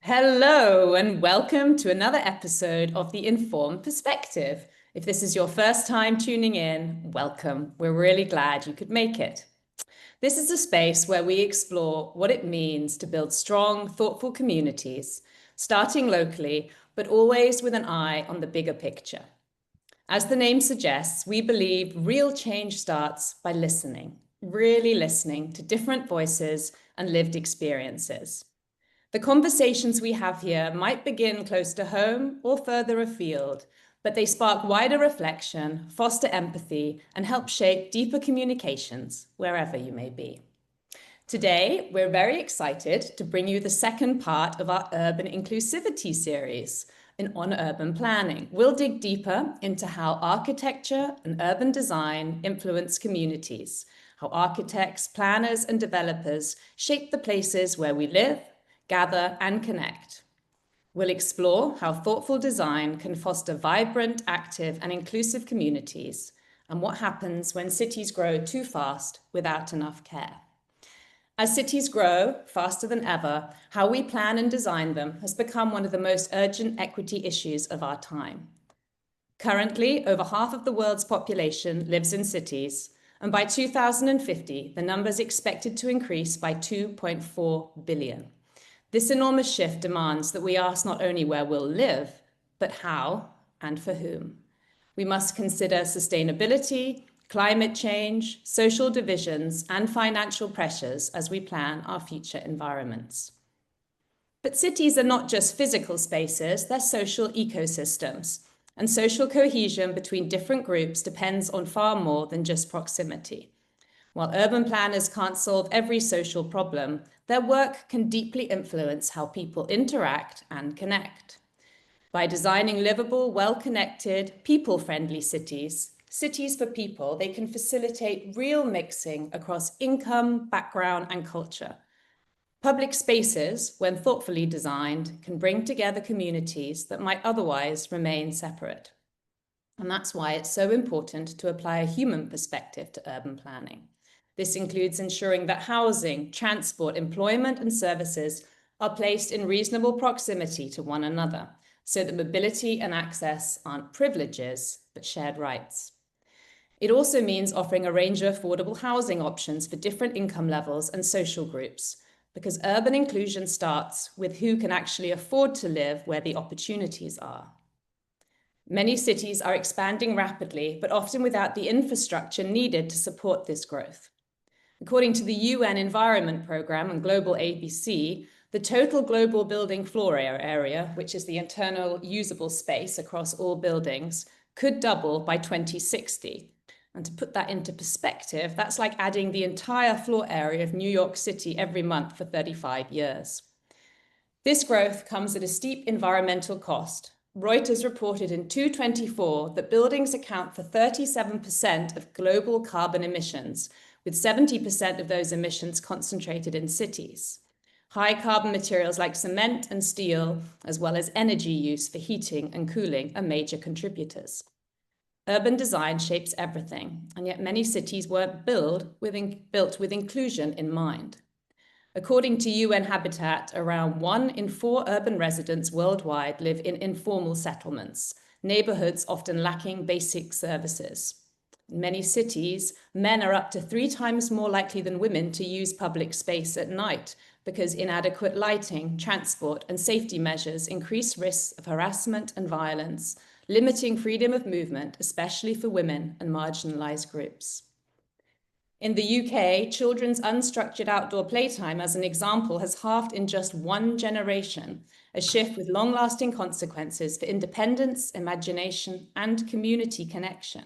Hello, and welcome to another episode of The Informed Perspective. If this is your first time tuning in, welcome. We're really glad you could make it. This is a space where we explore what it means to build strong, thoughtful communities, starting locally, but always with an eye on the bigger picture. As the name suggests, we believe real change starts by listening, really listening to different voices and lived experiences. The conversations we have here might begin close to home or further afield, but they spark wider reflection, foster empathy, and help shape deeper communications wherever you may be. Today, we're very excited to bring you the second part of our Urban Inclusivity series on urban planning. We'll dig deeper into how architecture and urban design influence communities, how architects, planners, and developers shape the places where we live, gather, and connect. We'll explore how thoughtful design can foster vibrant, active, and inclusive communities, and what happens when cities grow too fast without enough care. As cities grow faster than ever, how we plan and design them has become one of the most urgent equity issues of our time. Currently, over half of the world's population lives in cities, and by 2050, the number is expected to increase by 2.4 billion. This enormous shift demands that we ask not only where we'll live, but how and for whom. We must consider sustainability, climate change, social divisions, and financial pressures as we plan our future environments. But cities are not just physical spaces, they're social ecosystems, and social cohesion between different groups depends on far more than just proximity. While urban planners can't solve every social problem, their work can deeply influence how people interact and connect. By designing livable, well-connected, people-friendly cities, cities for people, they can facilitate real mixing across income, background, and culture. Public spaces, when thoughtfully designed, can bring together communities that might otherwise remain separate. And that's why it's so important to apply a human perspective to urban planning. This includes ensuring that housing, transport, employment, and services are placed in reasonable proximity to one another, so that mobility and access aren't privileges, but shared rights. It also means offering a range of affordable housing options for different income levels and social groups, because urban inclusion starts with who can actually afford to live where the opportunities are. Many cities are expanding rapidly, but often without the infrastructure needed to support this growth. According to the UN Environment Programme and Global ABC, the total global building floor area, which is the internal usable space across all buildings, could double by 2060. And to put that into perspective, that's like adding the entire floor area of New York City every month for 35 years. This growth comes at a steep environmental cost. Reuters reported in 2024 that buildings account for 37% of global carbon emissions, with 70% of those emissions concentrated in cities. High carbon materials like cement and steel, as well as energy use for heating and cooling, are major contributors. Urban design shapes everything, and yet many cities weren't built with inclusion in mind. According to UN Habitat, around 1 in 4 urban residents worldwide live in informal settlements, neighborhoods often lacking basic services. In many cities, men are up to 3 times more likely than women to use public space at night because inadequate lighting, transport, and safety measures increase risks of harassment and violence, limiting freedom of movement, especially for women and marginalized groups. In the UK, children's unstructured outdoor playtime, as an example, has halved in just 1 generation, a shift with long-lasting consequences for independence, imagination, and community connection.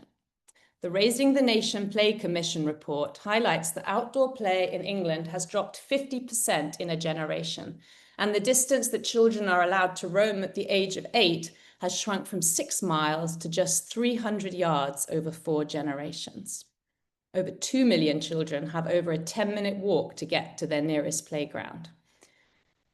The Raising the Nation Play Commission report highlights that outdoor play in England has dropped 50% in a generation, and the distance that children are allowed to roam at the age of 8 has shrunk from 6 miles to just 300 yards over 4 generations. Over 2 million children have over a 10-minute walk to get to their nearest playground.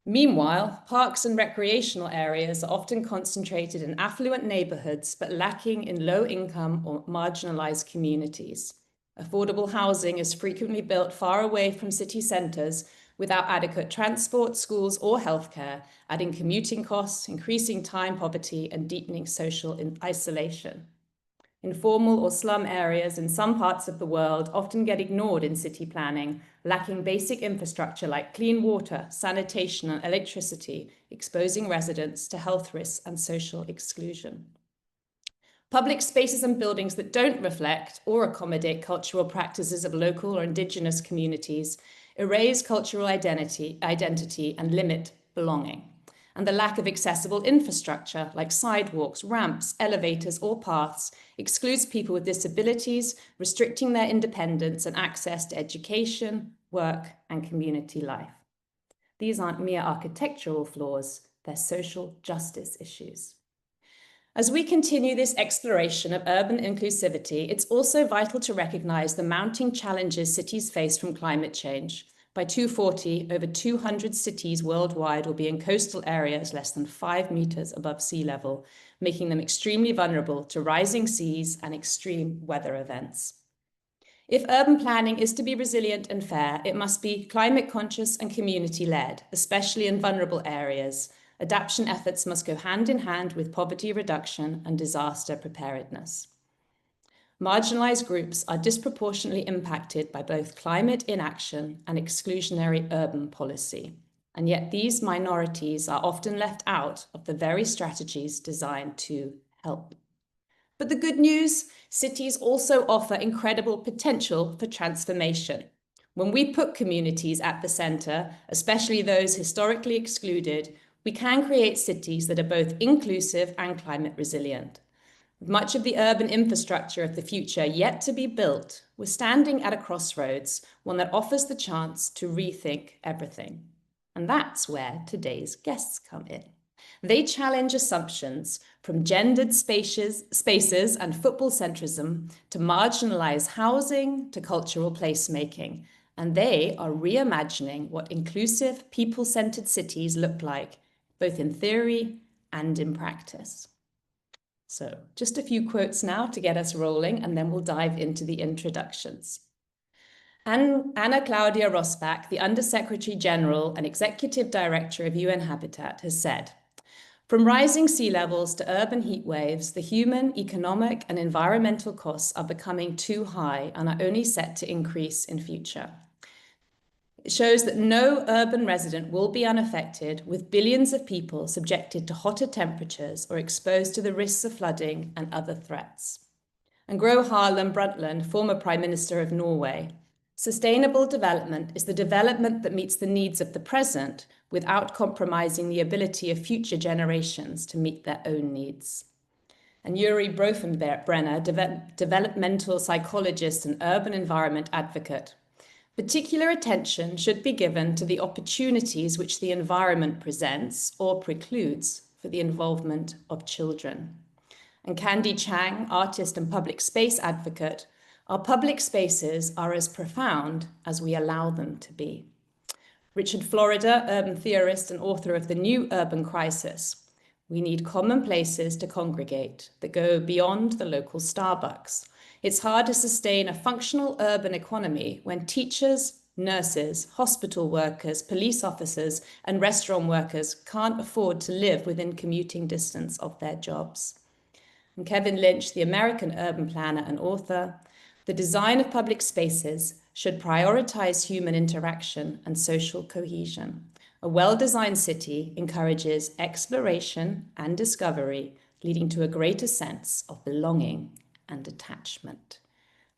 Meanwhile, parks and recreational areas are often concentrated in affluent neighborhoods, but lacking in low-income or marginalized communities. Affordable housing is frequently built far away from city centers, without adequate transport, schools, or healthcare, adding commuting costs, increasing time poverty, and deepening social isolation. Informal or slum areas in some parts of the world often get ignored in city planning, lacking basic infrastructure like clean water, sanitation, and electricity, exposing residents to health risks and social exclusion. Public spaces and buildings that don't reflect or accommodate cultural practices of local or indigenous communities erase cultural identity and limit belonging. And the lack of accessible infrastructure like sidewalks, ramps, elevators, or paths excludes people with disabilities, restricting their independence and access to education, work, and community life. These aren't mere architectural flaws, they're social justice issues. As we continue this exploration of urban inclusivity, it's also vital to recognize the mounting challenges cities face from climate change. By 2040, over 200 cities worldwide will be in coastal areas less than 5 meters above sea level, making them extremely vulnerable to rising seas and extreme weather events. If urban planning is to be resilient and fair, it must be climate conscious and community-led, especially in vulnerable areas. Adaptation efforts must go hand in hand with poverty reduction and disaster preparedness. Marginalized groups are disproportionately impacted by both climate inaction and exclusionary urban policy. And yet these minorities are often left out of the very strategies designed to help. But the good news, cities also offer incredible potential for transformation. When we put communities at the center, especially those historically excluded, we can create cities that are both inclusive and climate resilient. With much of the urban infrastructure of the future yet to be built, we're standing at a crossroads, one that offers the chance to rethink everything. And that's where today's guests come in. They challenge assumptions from gendered spaces and football centrism to marginalized housing to cultural placemaking. And they are reimagining what inclusive, people-centered cities look like, both in theory and in practice. So just a few quotes now to get us rolling, and then we'll dive into the introductions. Anna Claudia Rosbach, the Undersecretary General and Executive Director of UN Habitat, has said, "From rising sea levels to urban heat waves, the human, economic, and environmental costs are becoming too high and are only set to increase in future." It shows that no urban resident will be unaffected, with billions of people subjected to hotter temperatures or exposed to the risks of flooding and other threats. And Gro Harlem Brundtland, former Prime Minister of Norway, "Sustainable development is the development that meets the needs of the present without compromising the ability of future generations to meet their own needs." And Yuri Brofenbrenner, developmental psychologist and urban environment advocate, "Particular attention should be given to the opportunities which the environment presents or precludes for the involvement of children." And Candy Chang, artist and public space advocate, "Our public spaces are as profound as we allow them to be." Richard Florida, urban theorist and author of The New Urban Crisis, "We need common places to congregate that go beyond the local Starbucks. It's hard to sustain a functional urban economy when teachers, nurses, hospital workers, police officers, and restaurant workers can't afford to live within commuting distance of their jobs." And Kevin Lynch, the American urban planner and author, "The design of public spaces should prioritize human interaction and social cohesion. A well-designed city encourages exploration and discovery, leading to a greater sense of belonging and attachment."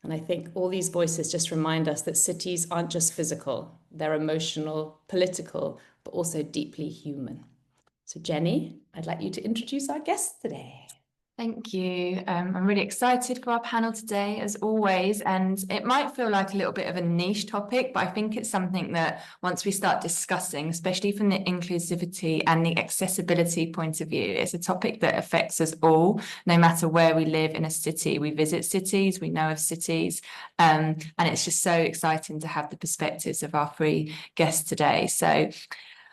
And I think all these voices just remind us that cities aren't just physical, they're emotional, political, but also deeply human. So Jenny, I'd like you to introduce our guests today. Thank you. I'm really excited for our panel today, as always, and it might feel like a little bit of a niche topic, but I think it's something that once we start discussing, especially from the inclusivity and the accessibility point of view, it's a topic that affects us all, no matter where we live in a city. We visit cities, we know of cities, and it's just so exciting to have the perspectives of our three guests today. So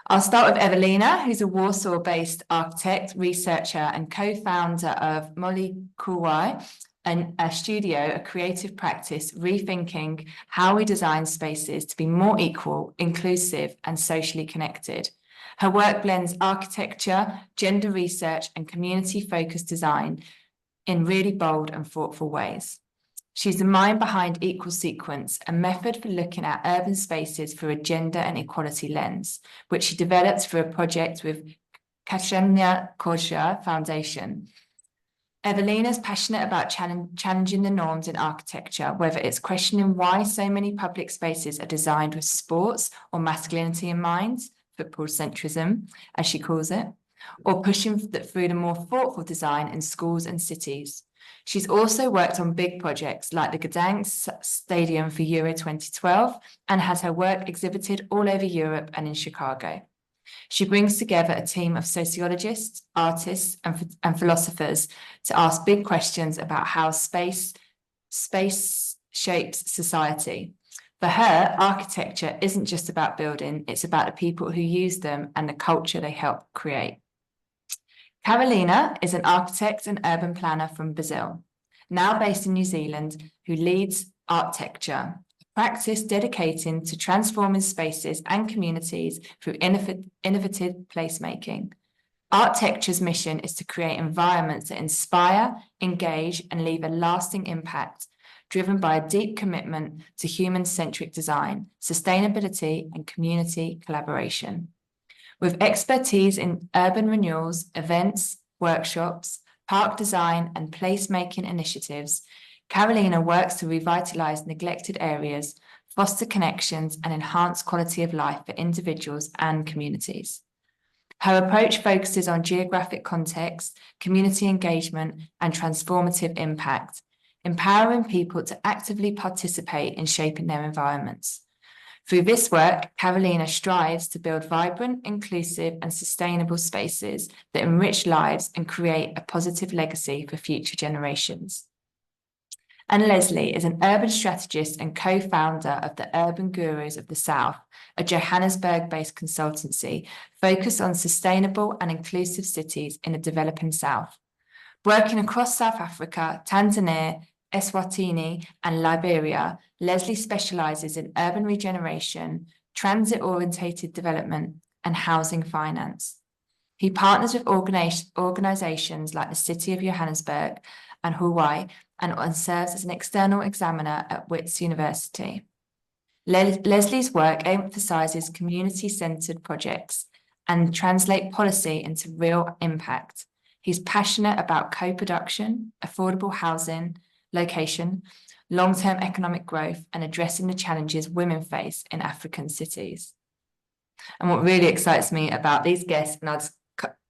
I'll start with Ewelina, who's a Warsaw-based architect, researcher, and co-founder of Molly Kuwai, a studio, a creative practice, rethinking how we design spaces to be more equal, inclusive, and socially connected. Her work blends architecture, gender research, and community-focused design in really bold and thoughtful ways. She's the mind behind Equal Sequence, a method for looking at urban spaces through a gender and equality lens, which she developed through a project with Carolina Nery Foundation. Ewelina is passionate about challenging the norms in architecture, whether it's questioning why so many public spaces are designed with sports or masculinity in mind, football centrism, as she calls it, or pushing through the more thoughtful design in schools and cities. She's also worked on big projects like the Gdansk Stadium for Euro 2012 and has her work exhibited all over Europe and in Chicago. She brings together a team of sociologists, artists, and philosophers to ask big questions about how space shapes society. For her, architecture isn't just about building, it's about the people who use them and the culture they help create. Carolina is an architect and urban planner from Brazil, now based in New Zealand, who leads Artecture, a practice dedicating to transforming spaces and communities through innovative placemaking. Artecture's mission is to create environments that inspire, engage, and leave a lasting impact, driven by a deep commitment to human-centric design, sustainability, and community collaboration. With expertise in urban renewals, events, workshops, park design, and placemaking initiatives, Carolina works to revitalise neglected areas, foster connections, and enhance quality of life for individuals and communities. Her approach focuses on geographic context, community engagement, and transformative impact, empowering people to actively participate in shaping their environments. Through this work, Carolina strives to build vibrant, inclusive, and sustainable spaces that enrich lives and create a positive legacy for future generations. And Lesley is an urban strategist and co-founder of the Urban Gurus of the South, a Johannesburg-based consultancy focused on sustainable and inclusive cities in the developing South. Working across South Africa, Tanzania, Eswatini, and Liberia, Lesley specialises in urban regeneration, transit-orientated development, and housing finance. He partners with organisations like the City of Johannesburg and Hawaii and serves as an external examiner at Wits University. Lesley's work emphasises community-centred projects and translate policy into real impact. He's passionate about co-production, affordable housing, location, long-term economic growth, and addressing the challenges women face in African cities. And what really excites me about these guests and our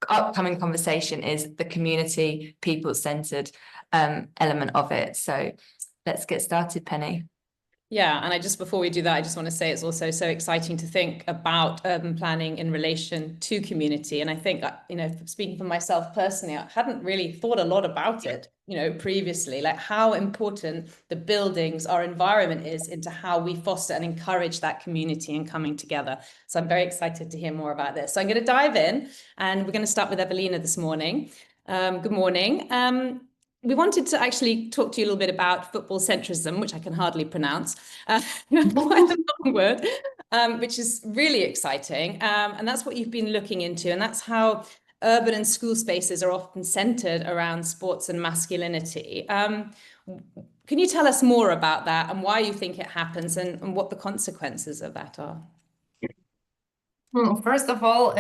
upcoming conversation is the community, people-centered element of it. So let's get started, Penny. Yeah, and before we do that, I just want to say it's also so exciting to think about urban planning in relation to community. And I think, speaking for myself personally, I hadn't really thought a lot about it, previously, like how important the buildings, our environment is into how we foster and encourage that community and coming together. So I'm very excited to hear more about this. So I'm going to dive in, and we're going to start with Ewelina this morning. Good morning. We wanted to actually talk to you a little bit about football centrism, which I can hardly pronounce, quite a long word, which is really exciting. And that's what you've been looking into. And that's how urban and school spaces are often centered around sports and masculinity. Can you tell us more about that and why you think it happens and what the consequences of that are? First of all,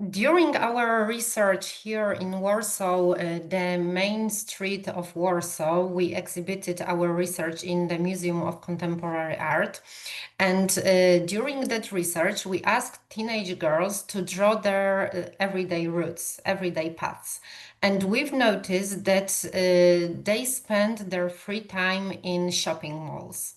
during our research here in Warsaw, the main street of Warsaw, we exhibited our research in the Museum of Contemporary Art. And during that research, we asked teenage girls to draw their everyday routes, everyday paths. And we've noticed that they spend their free time in shopping malls.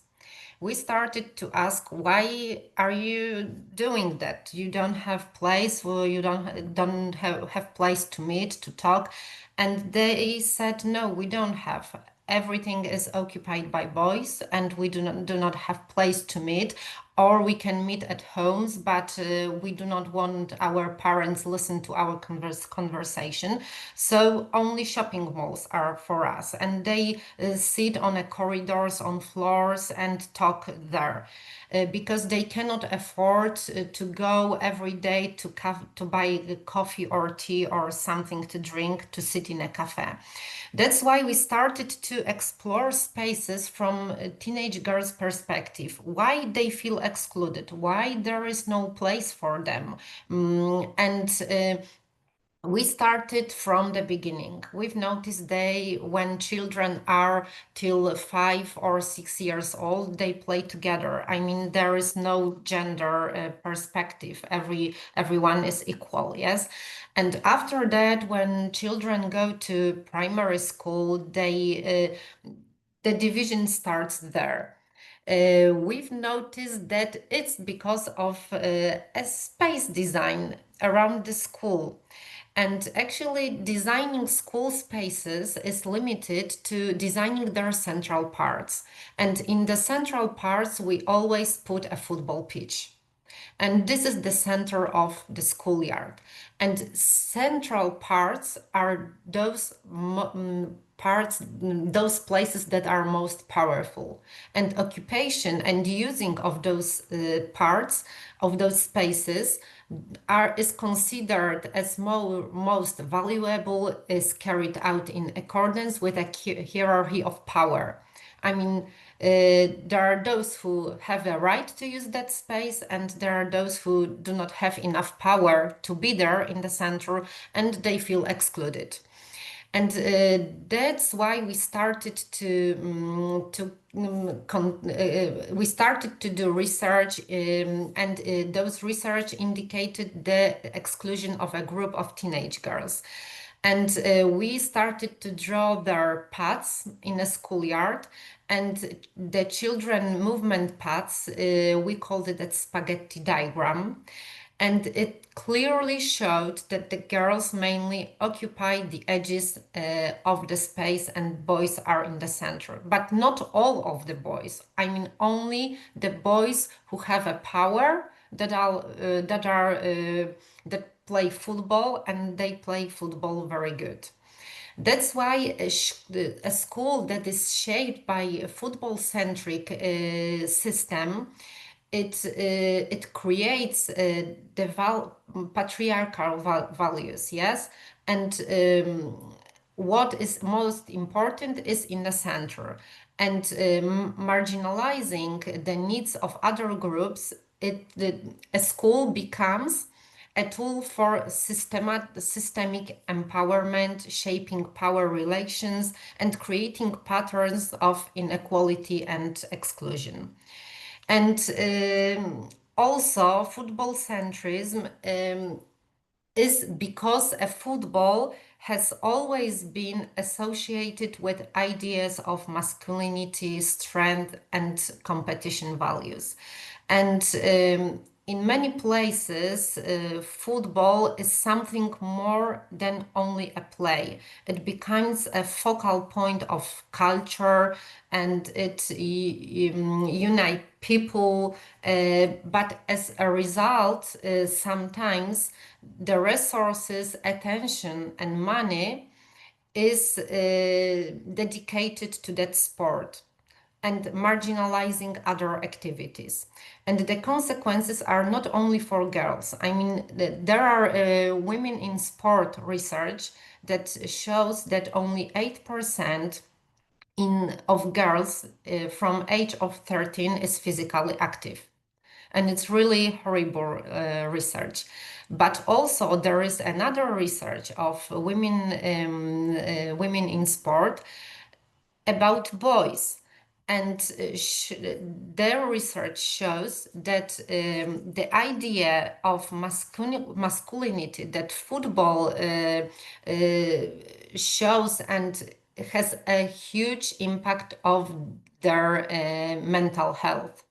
We started to ask, why are you doing that? You don't have place, or you don't have place to meet, to talk. And they said, no, we don't have. Everything is occupied by boys, and we do not have place to meet. or we can meet at homes, but we do not want our parents listen to our conversation. So only shopping malls are for us, and they sit on a corridors, on floors, and talk there. Because they cannot afford to go every day to buy coffee or tea or something to drink, to sit in a cafe. That's why we started to explore spaces from a teenage girls' perspective. Why they feel excluded, why there is no place for them. And we started from the beginning. We've noticed when children are till 5 or 6 years old, they play together. I mean, there is no gender perspective. Everyone is equal, yes. And after that, when children go to primary school, the division starts there. We've noticed that it's because of a space design around the school. And actually, designing school spaces is limited to designing their central parts. And in the central parts, we always put a football pitch. And this is the center of the schoolyard. And central parts are those parts, those places that are most powerful. And occupation and using of those parts, of those spaces, is considered as most valuable, is carried out in accordance with a hierarchy of power. I mean, there are those who have a right to use that space, and there are those who do not have enough power to be there in the center, and they feel excluded. And that's why we started we started to do research, and those research indicated the exclusion of a group of teenage girls. And we started to draw their paths in a schoolyard, and the children movement paths, we called it a spaghetti diagram. And it clearly showed that the girls mainly occupy the edges of the space and boys are in the center. But not all of the boys. I mean, only the boys who have a power that play football, and they play football very good. That's why a school that is shaped by a football-centric system, it creates patriarchal values, yes, and what is most important is in the center, and marginalizing the needs of other groups. A school becomes a tool for systemic empowerment, shaping power relations, and creating patterns of inequality and exclusion. And also, football centrism is because a football has always been associated with ideas of masculinity, strength, and competition values. And in many places, football is something more than only a play. It becomes a focal point of culture, and it unites people. But as a result, sometimes the resources, attention, and money is dedicated to that sport and marginalizing other activities. And the consequences are not only for girls. I mean, there are women in sport research that shows that only 8% of girls from age of 13 is physically active. And it's really horrible research. But also there is another research of women in sport about boys. And their research shows that the idea of masculinity that football shows and has a huge impact of their mental health.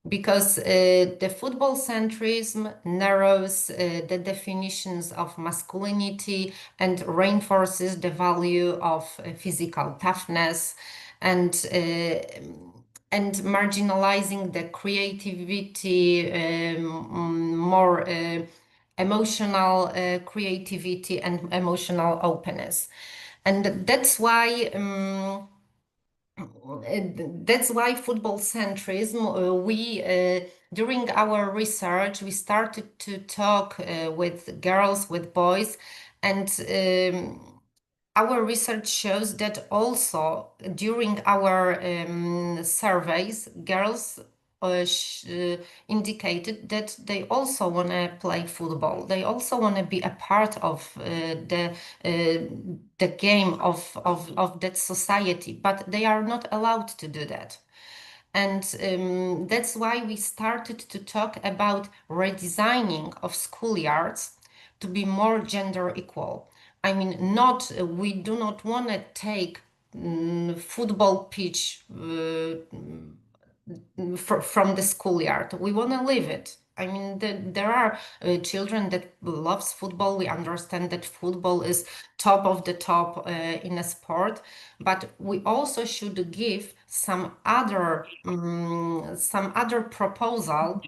Because the football centrism narrows the definitions of masculinity and reinforces the value of physical toughness. And and marginalizing the creativity, more emotional creativity and emotional openness. And that's why football centrism, during our research, we started to talk with girls, with boys, and our research shows that also during our surveys, girls indicated that they also want to play football. They also want to be a part of the game of that society, but they are not allowed to do that. And that's why we started to talk about redesigning of schoolyards to be more gender equal. I mean, we do not want to take football pitch from the schoolyard. We want to live it. I mean, there are children that loves football. We understand that football is top of the top in a sport, but we also should give some other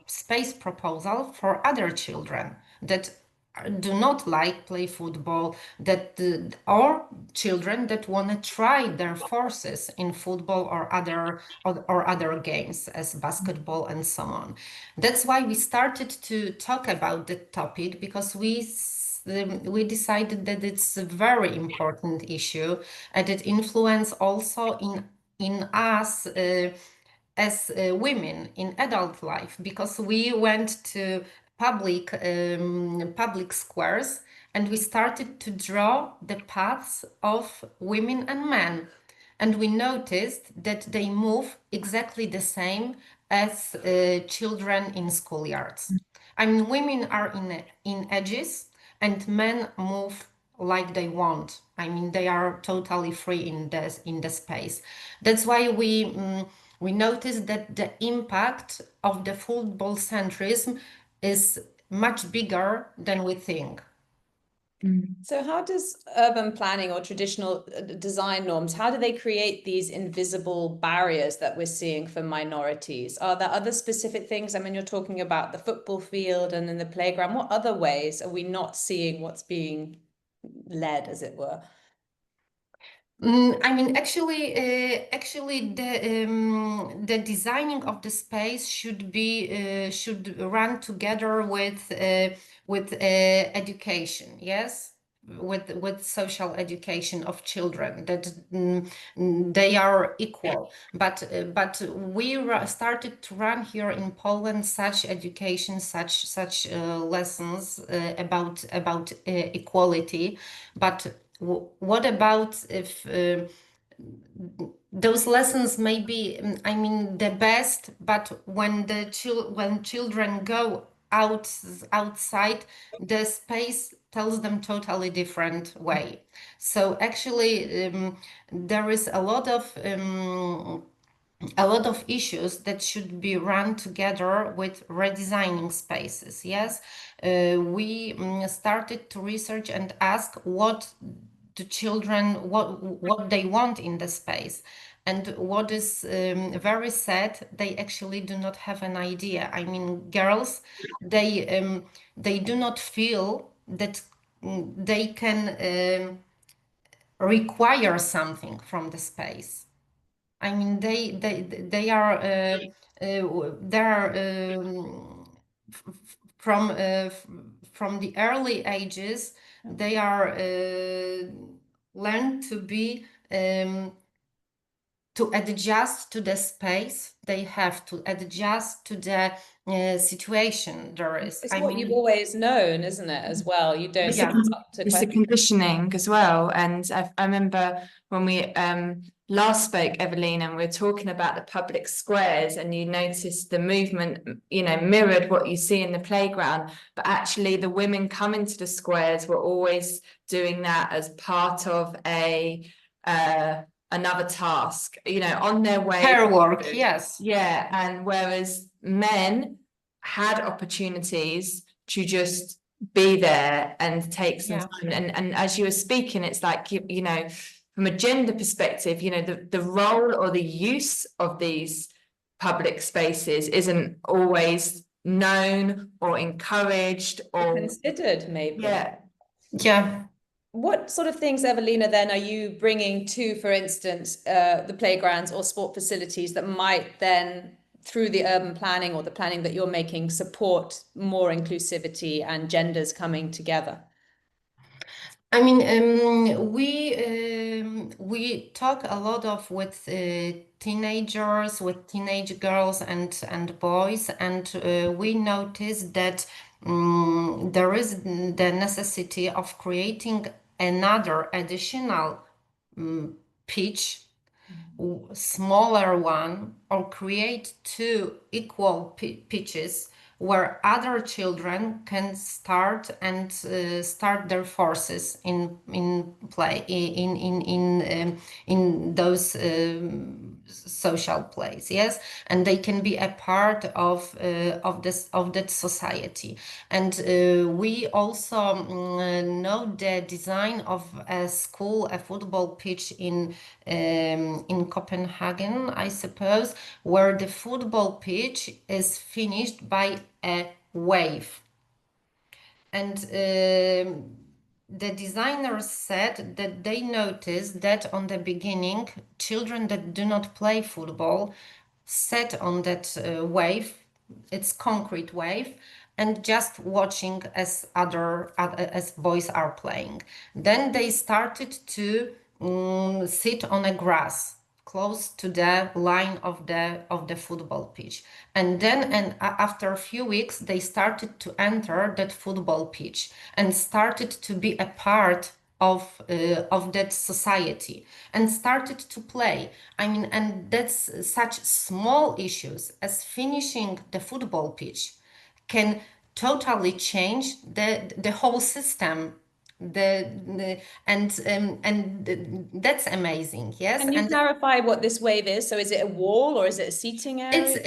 space proposal for other children that do not like play football, that or children that want to try their forces in football or other games as basketball and so on. That's why we started to talk about the topic, because we decided that it's a very important issue and it influence also in us as women in adult life, because we went to public squares and we started to draw the paths of women and men, and we noticed that they move exactly the same as children in schoolyards. I mean, women are in edges and men move like they want. I mean, they are totally free in the space. That's why we noticed that the impact of the football centrism is much bigger than we think. So how does urban planning or traditional design norms, how do they create these invisible barriers that we're seeing for minorities? Are there other specific things? I mean, you're talking about the football field and in the playground. What other ways are we not seeing what's being led, as it were? I mean, actually, the designing of the space should run together with education. Yes, with social education of children, that they are equal. But we started to run here in Poland such education, such lessons about equality, but. What about if those lessons may be, I mean, the best, but when when children go outside, the space tells them totally different way. So actually, there is a lot of issues that should be run together with redesigning spaces. Yes, we started to research and ask what the children, what they want in the space. And what is very sad, they actually do not have an idea. I mean, girls, they do not feel that they can require something from the space. I mean, they are from the early ages. They are learn to be to adjust to the space. They have to adjust to the situation there is. It's what you've always known, isn't it, as well? You don't Yeah. It's the conditioning as well. And I remember when we last spoke, Ewelina, and we were talking about the public squares, and you noticed the movement, you know, mirrored what you see in the playground, but actually the women coming to the squares were always doing that as part of another task, you know, on their way. Hair work, yes. Yeah, and whereas men had opportunities to just be there and take some time. And as you were speaking, it's like, you know, from a gender perspective, you know, the role or the use of these public spaces isn't always known or encouraged or considered, maybe. Yeah. What sort of things, Ewelina, then are you bringing to, for instance, the playgrounds or sport facilities that might then, through the urban planning or the planning that you're making, support more inclusivity and genders coming together? I mean, we talk a lot of with teenagers, with teenage girls and boys, and we notice that there is the necessity of creating another additional pitch, smaller one, or create two equal pitches where other children can start and start their forces in play in those social plays, yes, and they can be a part of that society. And we also know the design of a school, a football pitch in Copenhagen, I suppose, where the football pitch is finished by a wave. And the designers said that they noticed that on the beginning, children that do not play football sat on that wave, it's concrete wave, and just watching as as boys are playing. Then they started to sit on a grass close to the line of the football pitch, and then after a few weeks they started to enter that football pitch and started to be a part of that society and started to play. I mean, and that's such small issues as finishing the football pitch can totally change the whole system. And that's amazing. Yes. Can you clarify what this wave is? So is it a wall or is it a seating area?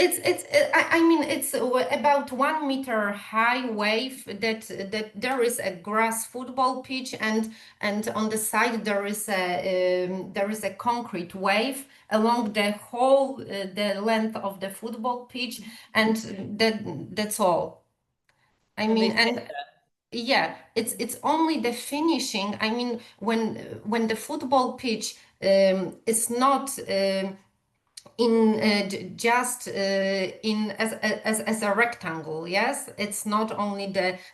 I mean, it's about 1 meter high wave that there is a grass football pitch, and on the side there is a concrete wave along the whole the length of the football pitch, and that's all. I mean, and yeah, it's only the finishing. I mean, when the football pitch is not in just in as a rectangle, yes, it's not only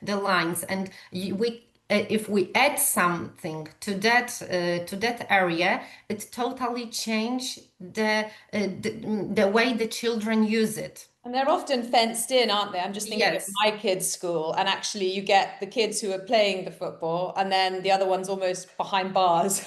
the lines, and we if we add something to that area, it totally change the way the children use it. And they're often fenced in, aren't they? I'm just thinking of my kids' school, and actually you get the kids who are playing the football, and then the other one's almost behind bars.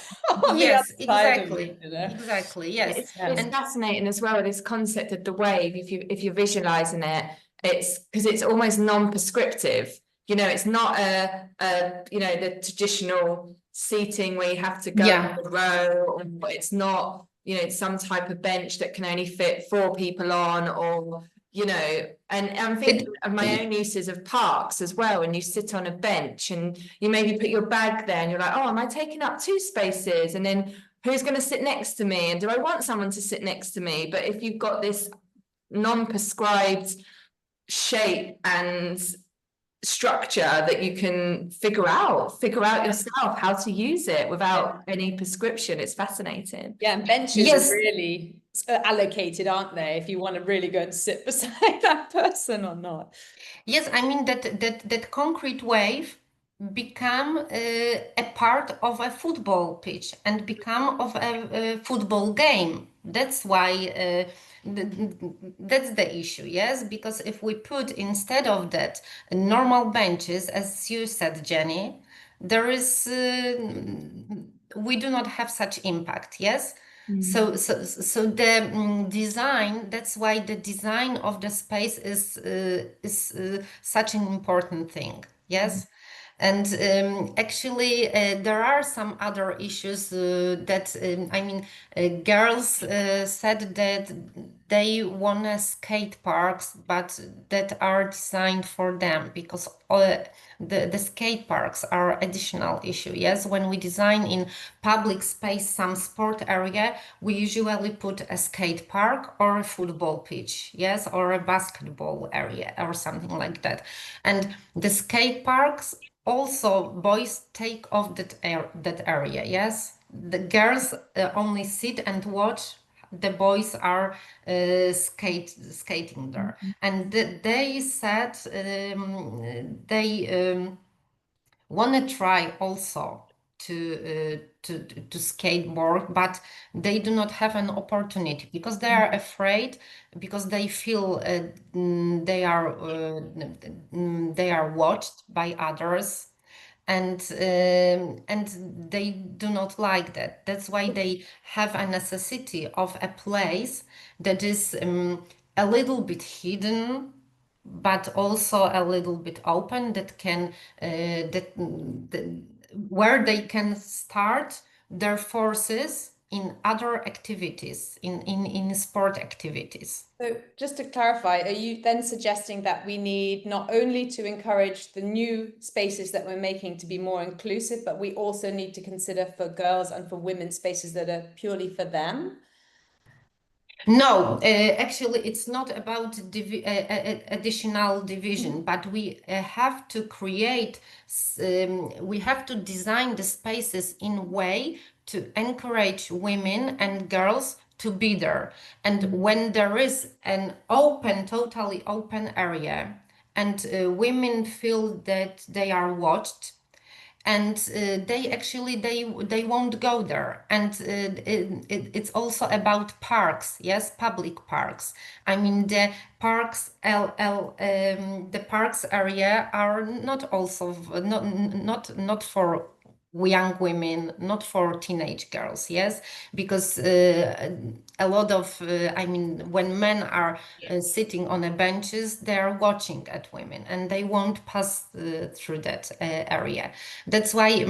Yes, exactly. Exactly, yes. It's fascinating as well, this concept of the wave. If you're visualizing it, it's because it's almost non-prescriptive. You know, it's not a the traditional seating where you have to go in a row, or it's not, some type of bench that can only fit 4 people on, or and I'm thinking of my own uses of parks as well, and you sit on a bench and you maybe put your bag there and you're like, oh, am I taking up 2 spaces? And then who's going to sit next to me? And do I want someone to sit next to me? But if you've got this non-prescribed shape and structure that you can figure out yourself how to use it without any prescription, it's fascinating. Yeah, and benches are really allocated, aren't they, if you want to really go and sit beside that person or not. Yes, I mean that concrete wave become a part of a football pitch and become of a football game. That's why that's the issue, yes, because if we put instead of that normal benches, as you said, Jenny, there is we do not have such impact, yes. So the design, that's why the design of the space is such an important thing, yes. And actually, there are some other issues that, girls said that they want skate parks, but that are designed for them, because the skate parks are additional issue. Yes, when we design in public space some sport area, we usually put a skate park or a football pitch, yes, or a basketball area or something like that. And the skate parks, also boys take off that area, yes. The girls only sit and watch. The boys are skating there, and they said they want to try also to skateboard, but they do not have an opportunity because they are afraid, because they feel they are watched by others, and they do not like that. That's why they have a necessity of a place that is a little bit hidden, but also a little bit open, that can where they can start their forces in other activities, in sport activities. So just to clarify, are you then suggesting that we need not only to encourage the new spaces that we're making to be more inclusive, but we also need to consider for girls and for women spaces that are purely for them? No, actually, it's not about additional division, but we have to create, we have to design the spaces in a way to encourage women and girls to be there. And when there is an open, totally open area, and women feel that they are watched, and they won't go there. And it's also about parks, yes, public parks. I mean, the parks the parks area are not also not for young women, not for teenage girls, yes, because a lot of when men are sitting on the benches, they are watching at women, and they won't pass through that area. That's why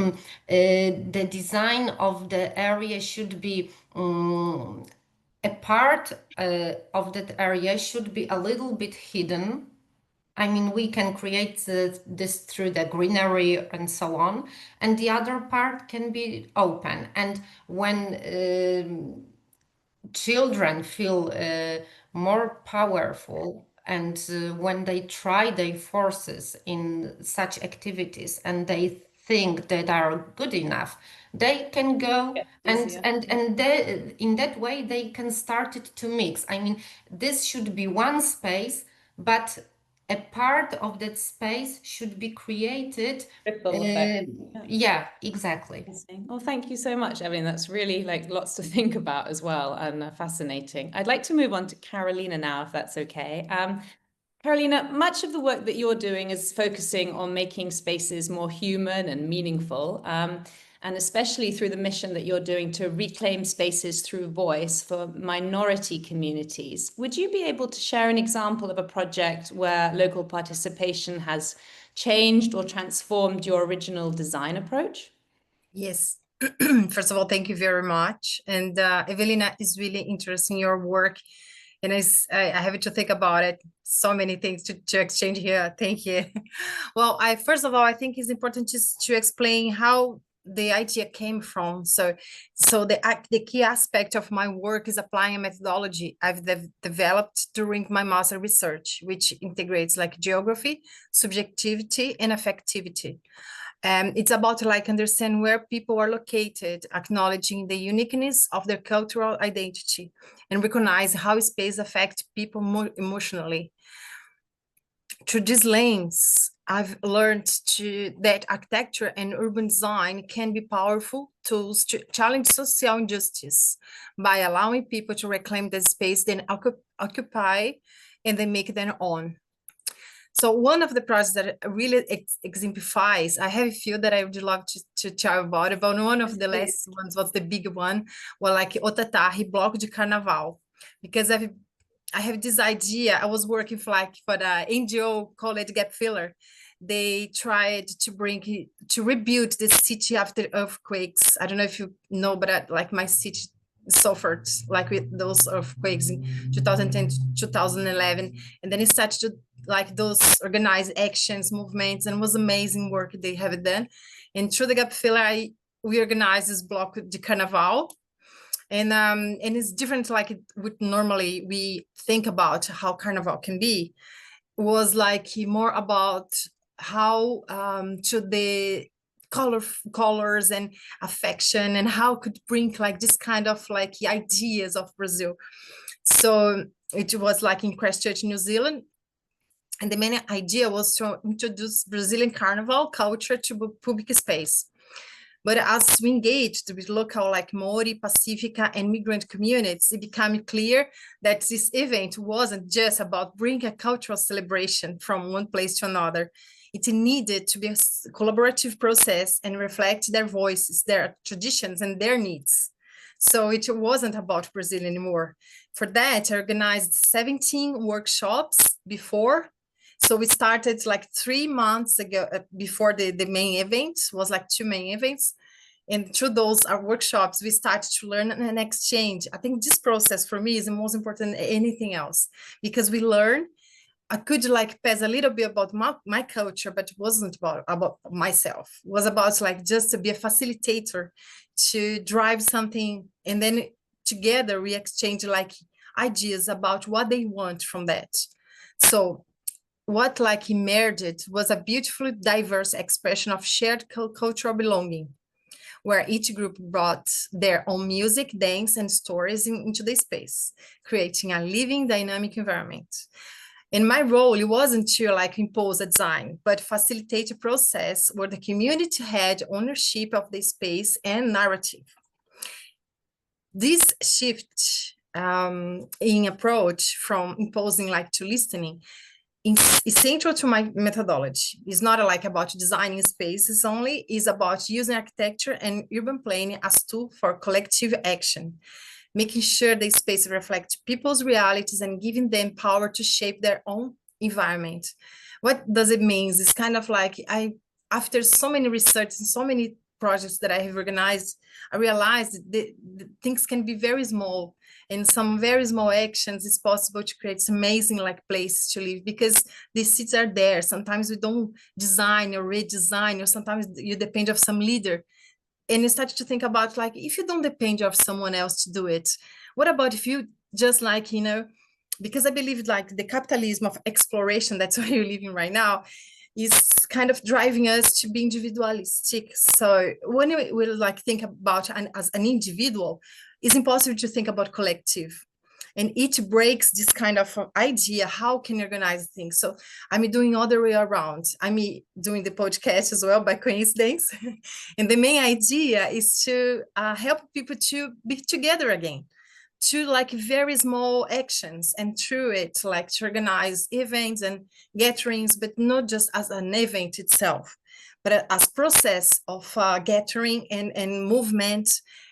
the design of the area should be a part of that area should be a little bit hidden. I mean, we can create this through the greenery and so on, and the other part can be open. And when children feel more powerful, and when they try their forces in such activities, and they think that are good enough, they can go, and they, in that way they can start it to mix. I mean, this should be one space, but a part of that space should be created. Ripple effect. Yeah, exactly. Well, thank you so much, Ewelina. That's really like lots to think about as well, and fascinating. I'd like to move on to Carolina now, if that's okay. Carolina, much of the work that you're doing is focusing on making spaces more human and meaningful, and especially through the mission that you're doing to reclaim spaces through voice for minority communities. Would you be able to share an example of a project where local participation has changed or transformed your original design approach? Yes. First of all, thank you very much. And Ewelina, is really interesting your work. And I have to think about it. So many things to exchange here. Thank you. Well, first of all, I think it's important just to explain how the idea came from. So the key aspect of my work is applying a methodology I've developed during my master research, which integrates like geography, subjectivity, and affectivity. It's about like understand where people are located, acknowledging the uniqueness of their cultural identity, and recognize how space affects people more emotionally. Through this lens, I've learned that architecture and urban design can be powerful tools to challenge social injustice by allowing people to reclaim the space they occupy and they make their own. So one of the projects that really exemplifies, I have a few that I would love to tell about, but one of the last ones was the big one, was like Otatarri, Bloco de Carnaval, because I have this idea. I was working for the NGO called Gap Filler, they tried to rebuild the city after earthquakes. I don't know if you know, but like my city suffered like with those earthquakes in 2010 to 2011, and then it started to like those organized actions, movements, and it was amazing work they have done. And through the Gap Filler, we organized this block de Carnaval, and it's different like it would normally we think about how Carnival can be. It was like more about how to the colors and affection, and how could bring like this kind of like ideas of Brazil. So it was like in Christchurch, New Zealand, and the main idea was to introduce Brazilian carnival culture to public space. But as we engaged with local like Maori, Pacifica, and migrant communities, it became clear that this event wasn't just about bringing a cultural celebration from one place to another. It needed to be a collaborative process and reflect their voices, their traditions, and their needs. So it wasn't about Brazil anymore. For that, I organized 17 workshops before. So we started like 3 months ago before the main event, was like 2 main events. And through those workshops, we started to learn and exchange. I think this process for me is the most important than anything else, because we learn. I could like pass a little bit about my culture, but it wasn't about myself. It was about like just to be a facilitator, to drive something. And then together we exchange like ideas about what they want from that. So what like emerged was a beautifully diverse expression of shared cultural belonging, where each group brought their own music, dance, and stories into the space, creating a living, dynamic environment. And my role, it wasn't to like impose a design, but facilitate a process where the community had ownership of the space and narrative. This shift in approach from imposing like to listening is central to my methodology. It's not like about designing spaces only, it's about using architecture and urban planning as tool for collective action, making sure the space reflects people's realities and giving them power to shape their own environment. What does it mean? It's kind of like after so many research and so many projects that I have organized, I realized that the things can be very small. And some very small actions, it's possible to create some amazing like places to live, because the seats are there. Sometimes we don't design or redesign, or sometimes you depend of some leader. And you start to think about like, if you don't depend of someone else to do it, what about if you just like, you know, because I believe like the capitalism of exploration, that's where you're living right now, is kind of driving us to be individualistic. So when we like think about as an individual, it's impossible to think about collective. And it breaks this kind of idea, how can you organize things? So I'm doing all the way around. I'm doing the podcast as well by coincidence. And the main idea is to help people to be together again, to like very small actions, and through it like to organize events and gatherings, but not just as an event itself, but as process of gathering and movement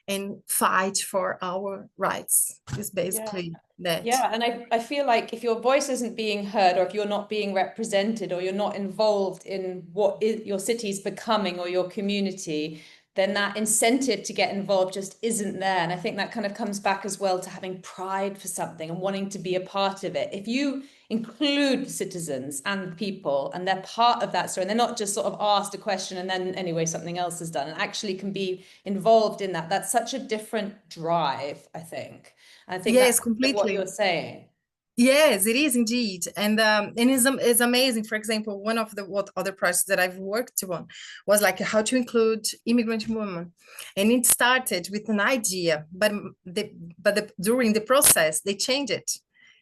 and fight for our rights. Is basically that. Yeah, and I feel like if your voice isn't being heard, or if you're not being represented, or you're not involved in what your city's becoming or your community, then that incentive to get involved just isn't there. And I think that kind of comes back as well to having pride for something and wanting to be a part of it. If you include citizens and people, and they're part of that story, and they're not just sort of asked a question and then anyway something else is done, and actually can be involved in that, that's such a different drive, I think. And I think Yes, that's completely what you're saying. Yes, it is indeed, and it's amazing. For example, one of the other projects that I've worked on was like how to include immigrant women, and it started with an idea, but during the process they changed it,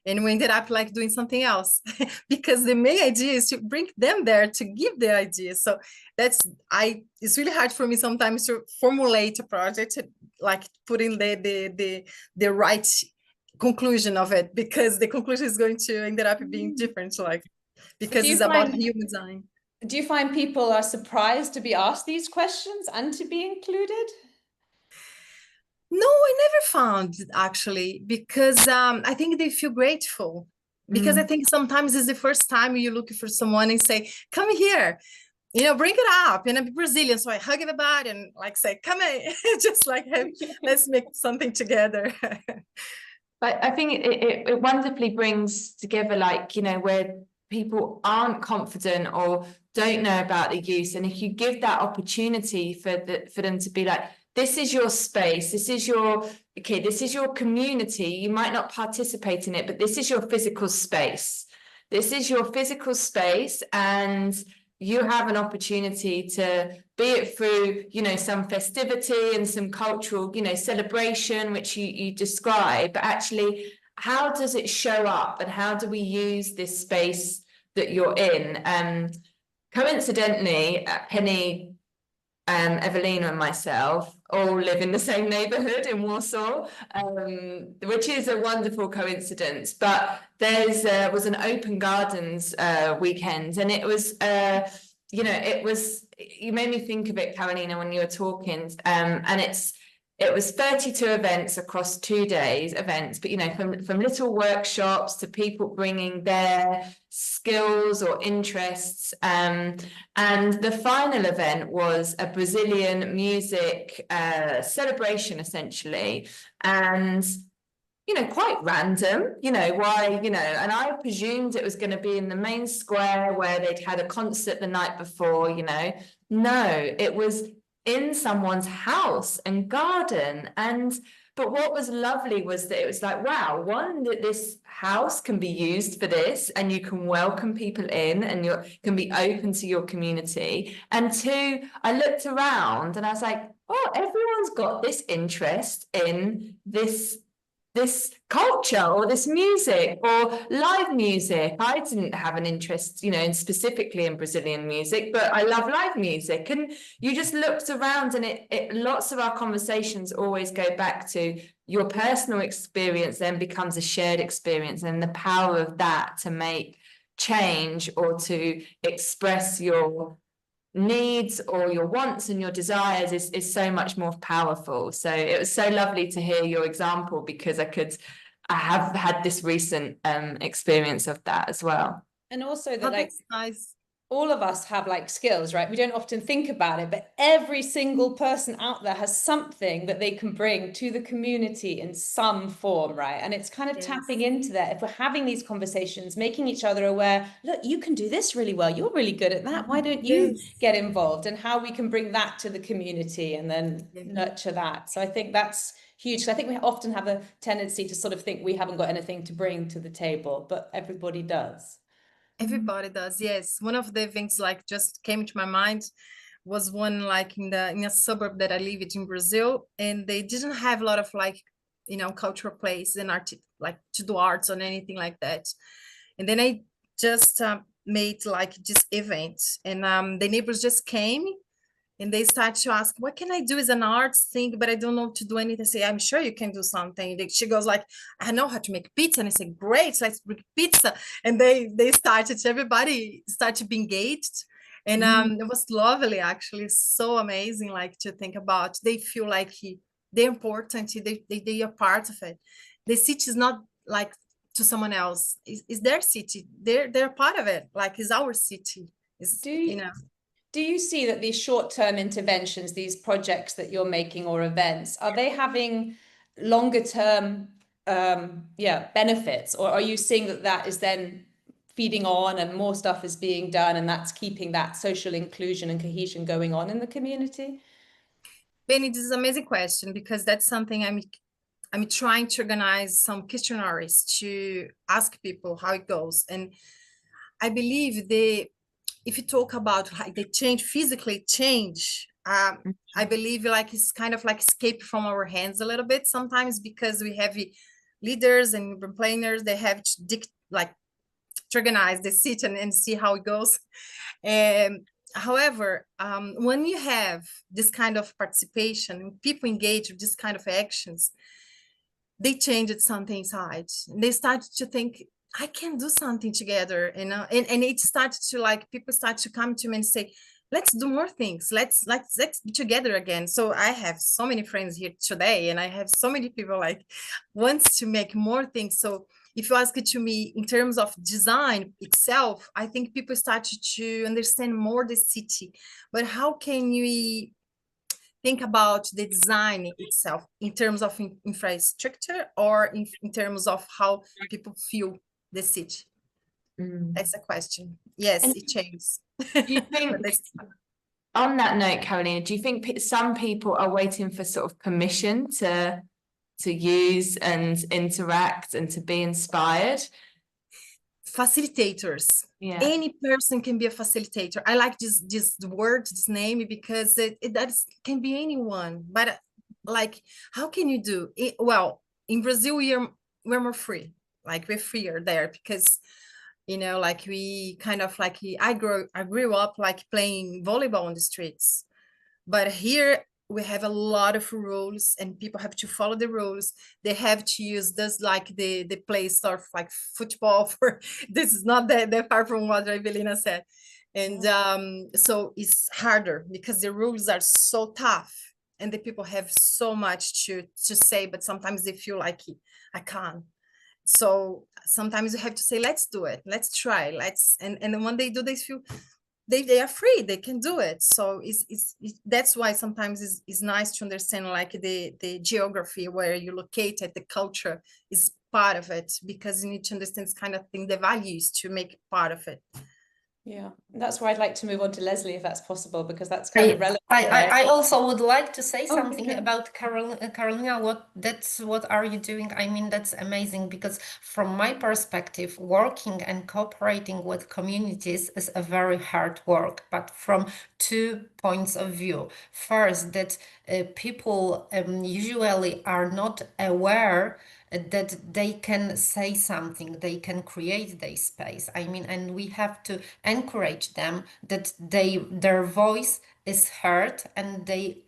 and we ended up like doing something else because the main idea is to bring them there to give the idea. So it's really hard for me sometimes to formulate a project, like putting the right conclusion of it, because the conclusion is going to end up being different, like, because it's about human design. Do you find people are surprised to be asked these questions and to be included? No, I never found actually, because I think they feel grateful, because I think sometimes it's the first time you look for someone and say, come here, bring it up. And I'm Brazilian, so I hug everybody and like say, come here, just like, hey, let's make something together. But I think it wonderfully brings together, like, where people aren't confident or don't know about the use. And if you give that opportunity for them to be like, this is your space, this is your community. You might not participate in it, but this is your physical space. This is your physical space, and you have an opportunity to, be it through, some festivity and some cultural, celebration, which you describe, but actually, how does it show up, and how do we use this space that you're in? Coincidentally, Penny, Ewelina and myself all live in the same neighborhood in Warsaw, which is a wonderful coincidence. But there's was an open gardens weekend, and it was you made me think of it, Carolina, when you were talking, and it was 32 events across 2 days, but from little workshops to people bringing their skills or interests, and the final event was a Brazilian music celebration, essentially, and quite random, why, and I presumed it was going to be in the main square where they'd had a concert the night before, no, it was in someone's house and garden. But what was lovely was that it was like, wow, one, that this house can be used for this, and you can welcome people in, and you can be open to your community. And two, I looked around and I was like, oh, everyone's got this interest in this culture or this music or live music. I didn't have an interest, specifically in Brazilian music, but I love live music. And you just looked around, and it lots of our conversations always go back to your personal experience then becomes a shared experience, and the power of that to make change or to express your needs or your wants and your desires is so much more powerful. So it was so lovely to hear your example, because I have had this recent experience of that as well. And also that Nice. All of us have skills, right? We don't often think about it, but every single person out there has something that they can bring to the community in some form, right? And it's kind of tapping into that. If we're having these conversations, making each other aware, look, you can do this really well. You're really good at that. Why don't you get involved? And how we can bring that to the community and then nurture that. So I think that's huge. I think we often have a tendency to sort of think we haven't got anything to bring to the table, but everybody does. Everybody does, yes. One of the things just came to my mind was one in a suburb that I live in Brazil, and they didn't have a lot of cultural places and art to do arts or anything like that. And then I just made this event, and the neighbors just came. And they start to ask, what can I do as an arts thing, but I don't know to do anything. I say, I'm sure you can do something. She goes I know how to make pizza. And I say, great, let's make pizza. And everybody started to be engaged. And it was lovely, actually, so amazing, to think about. They feel like they're important, they are part of it. The city is not to someone else. It's their city. They're part of it. It's our city. Do you see that these short-term interventions, these projects that you're making or events, are they having longer-term benefits, or are you seeing that is then feeding on and more stuff is being done, and that's keeping that social inclusion and cohesion going on in the community? Benny, this is an amazing question, because that's something I'm trying to organize some questionnaires to ask people how it goes. And I believe if you talk about the change, physically change, I believe it's kind of escape from our hands a little bit sometimes, because we have leaders and planners, they have to organize the city and see how it goes. However, when you have this kind of participation, people engage with this kind of actions, they changed something inside. They started to think, I can do something together, and it started to people start to come to me and say, let's do more things. Let's be together again. So I have so many friends here today, and I have so many people wants to make more things. So if you ask it to me in terms of design itself, I think people started to understand more the city. But how can we think about the design itself in terms of infrastructure or in terms of how people feel the city? That's a question. Yes, And it changes. do you think, on that note, Carolina, do you think some people are waiting for sort of permission to use and interact and to be inspired? Facilitators. Yeah. Any person can be a facilitator. I like this word, this name, because can be anyone. But like, how can you do it? Well, in Brazil, we're more free. Like, we're freer there because, you know, like, we kind of like, I grew up like playing volleyball on the streets. But here we have a lot of rules and people have to follow the rules. They have to use this, like the play stuff like football for, this is not that far from what Ewelina said. And so it's harder because the rules are so tough and the people have so much to say, but sometimes they feel like I can't. So sometimes you have to say, let's do it, let's try, and when they do, they feel they are free, they can do it. So that's why sometimes it's nice to understand like the geography where you locate it, the culture is part of it, because you need to understand this kind of thing, the values to make part of it. Yeah, that's where I'd like to move on to Lesley, if that's possible, because that's kind of relevant. I also would like to say something okay. about Carolina. What are you doing? I mean, that's amazing, because from my perspective, working and cooperating with communities is a very hard work, but from 2 points of view. First, that people usually are not aware that they can say something, they can create their space. I mean, and we have to encourage them that their voice is heard and they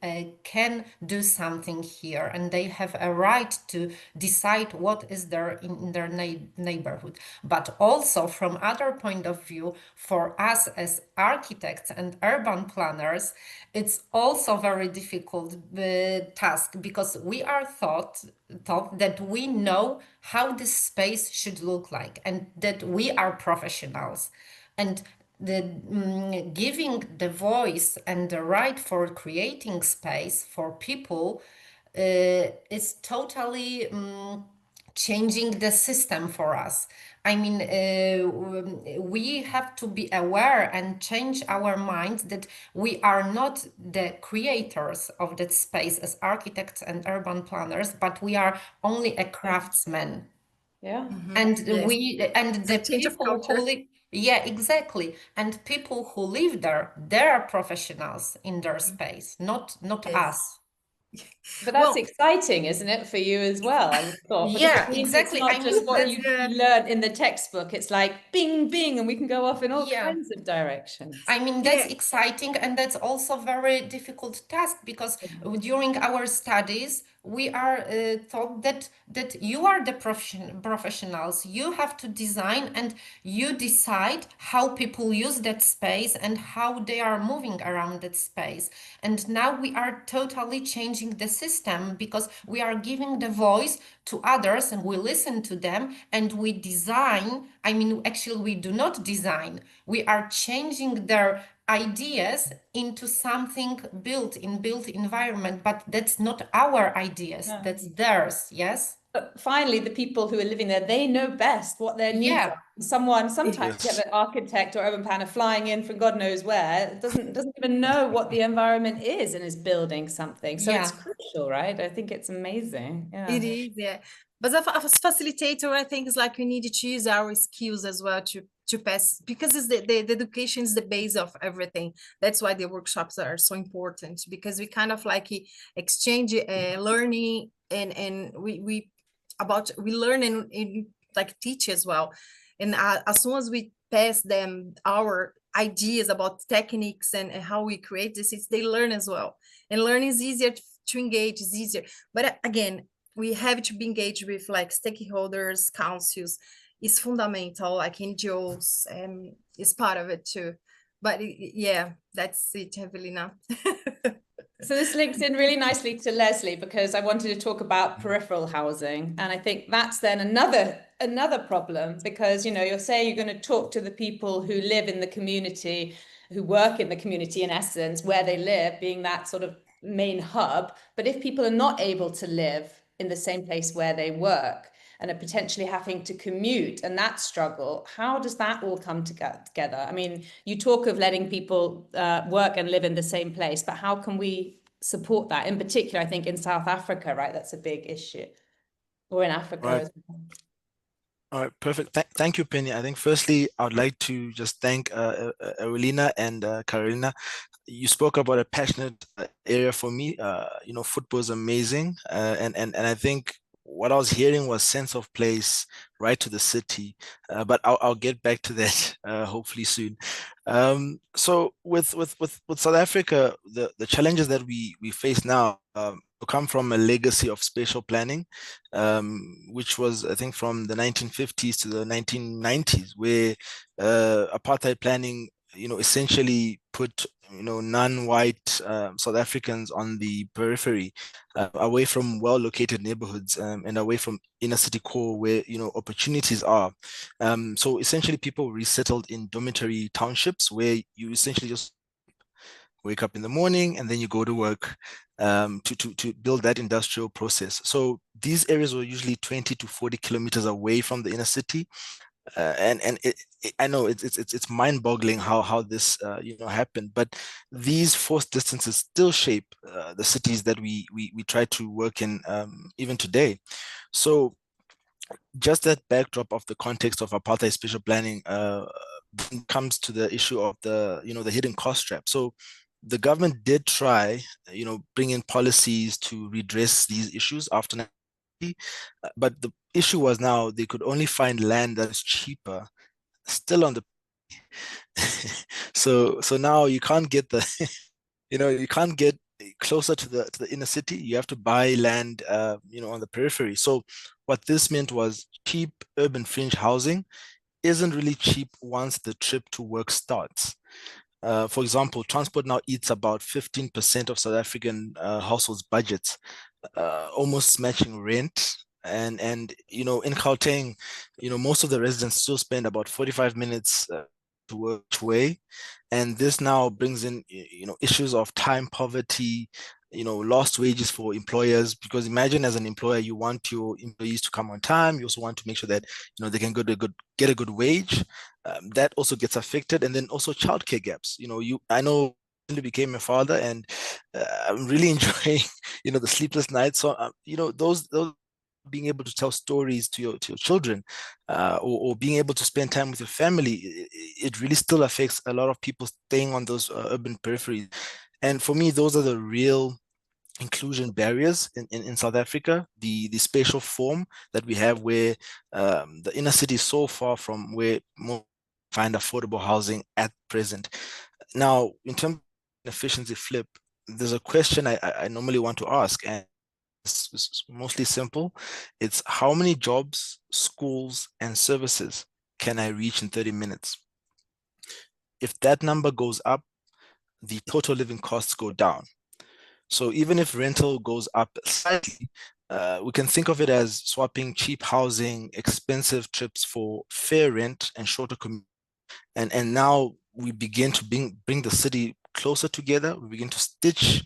can do something here, and they have a right to decide what is there in their neighborhood. But also from other point of view, for us as architects and urban planners, it's also very difficult task, because we are taught that we know how this space should look like and that we are professionals. And giving the voice and the right for creating space for people is totally changing the system for us. I mean, we have to be aware and change our mind that we are not the creators of that space as architects and urban planners, but we are only a craftsman. Yeah. And Yes. and the people who live, yeah, exactly. And people who live there, they're professionals in their space, not Yes. us. But that's exciting, isn't it, for you as well? I would thought, because Yeah, it means exactly. it's not I just mean, what you learn in the textbook. It's like bing, bing, and we can go off in all kinds of directions. I mean, that's exciting, and that's also very difficult task, because during our studies, we are taught that you are the professionals. You have to design and you decide how people use that space and how they are moving around that space. And now we are totally changing the system, because we are giving the voice to others and we listen to them and we design. I mean, actually, we do not design. We are changing their ideas into something built environment, but that's not our ideas, that's theirs. Yes. But finally, the people who are living there, they know best what their needs are. Sometimes you have an architect or urban planner flying in from God knows where, doesn't even know what the environment is and is building something. So it's crucial, right? I think it's amazing. Yeah. It is, yeah. But as facilitator, I think it's like we need to use our skills as well to pass, because it's the education is the base of everything. That's why the workshops are so important, because we kind of like exchange learning, and we learn and like teach as well. And as soon as we pass them our ideas about techniques and how we create this, they learn as well. And learning is easier to engage, is easier. But again, we have to be engaged with like stakeholders, councils. Is fundamental, like NGOs, is part of it too. But yeah, that's it, Ewelina. So this links in really nicely to Lesley, because I wanted to talk about peripheral housing. And I think that's then another problem, because, you're saying you're going to talk to the people who live in the community, who work in the community, in essence, where they live, being that sort of main hub. But if people are not able to live in the same place where they work and are potentially having to commute, and that struggle, how does that all come together? I mean, you talk of letting people work and live in the same place, but how can we support that? In particular, I think in South Africa, right, that's a big issue, or in Africa Right. as well. All right, perfect. Thank you, Penny. I think firstly, I would like to just thank Ewelina and Carolina. You spoke about a passionate area for me. Football is amazing, and I think what I was hearing was sense of place, right to the city. But I'll get back to that hopefully soon. So with South Africa, the challenges that we face now come from a legacy of spatial planning, which was, I think, from the 1950s to the 1990s, where apartheid planning, essentially put non-white South Africans on the periphery, away from well-located neighborhoods, and away from inner city core where opportunities are. So essentially, people resettled in dormitory townships where you essentially just wake up in the morning and then you go to work, to build that industrial process. So these areas were usually 20 to 40 kilometers away from the inner city. And I know it's mind-boggling how this happened, but these forced distances still shape the cities that we try to work in, even today. So just that backdrop of the context of apartheid spatial planning comes to the issue of the hidden cost trap. So the government did try bring in policies to redress these issues after, but the issue was now they could only find land that is cheaper still on the so now you can't get the you can't get closer to the inner city. You have to buy land on the periphery. So what this meant was cheap urban fringe housing isn't really cheap once the trip to work starts. For example, transport now eats about 15% of South African households' budgets, almost matching rent. And in Gauteng, most of the residents still spend about 45 minutes to work each way, and this now brings in issues of time poverty, lost wages for employers, because imagine, as an employer, you want your employees to come on time. You also want to make sure that they can get a good wage. That also gets affected, and then also childcare gaps. I know I became a father, and I'm really enjoying the sleepless nights. So those being able to tell stories to your children, or being able to spend time with your family, it really still affects a lot of people staying on those urban peripheries. And for me, those are the real inclusion barriers in South Africa, the spatial form that we have, where the inner city is so far from where more find affordable housing at present. Now, in terms of efficiency flip, there's a question I normally want to ask, and it's mostly simple. It's how many jobs, schools, and services can I reach in 30 minutes? If that number goes up, the total living costs go down. So even if rental goes up slightly, we can think of it as swapping cheap housing, expensive trips for fair rent and shorter commute. And now we begin to bring the city closer together. We begin to stitch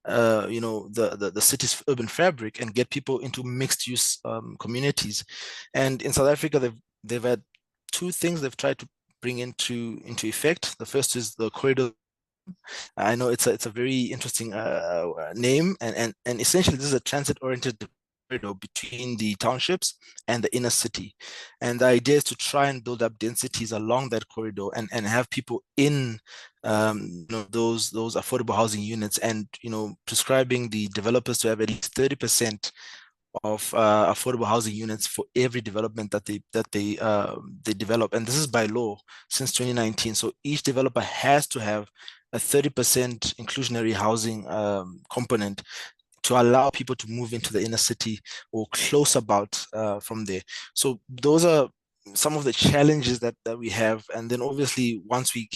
the city's urban fabric and get people into mixed use communities. And in South Africa, they've had two things they've tried to bring into effect. The first is the corridor. I know it's a very interesting name, and essentially this is a transit-oriented corridor between the townships and the inner city. And the idea is to try and build up densities along that corridor and have people in those affordable housing units, and prescribing the developers to have at least 30% of affordable housing units for every development that they develop. And this is by law since 2019. So each developer has to have a 30% inclusionary housing component to allow people to move into the inner city or close about from there. So those are some of the challenges that we have. And then obviously, once we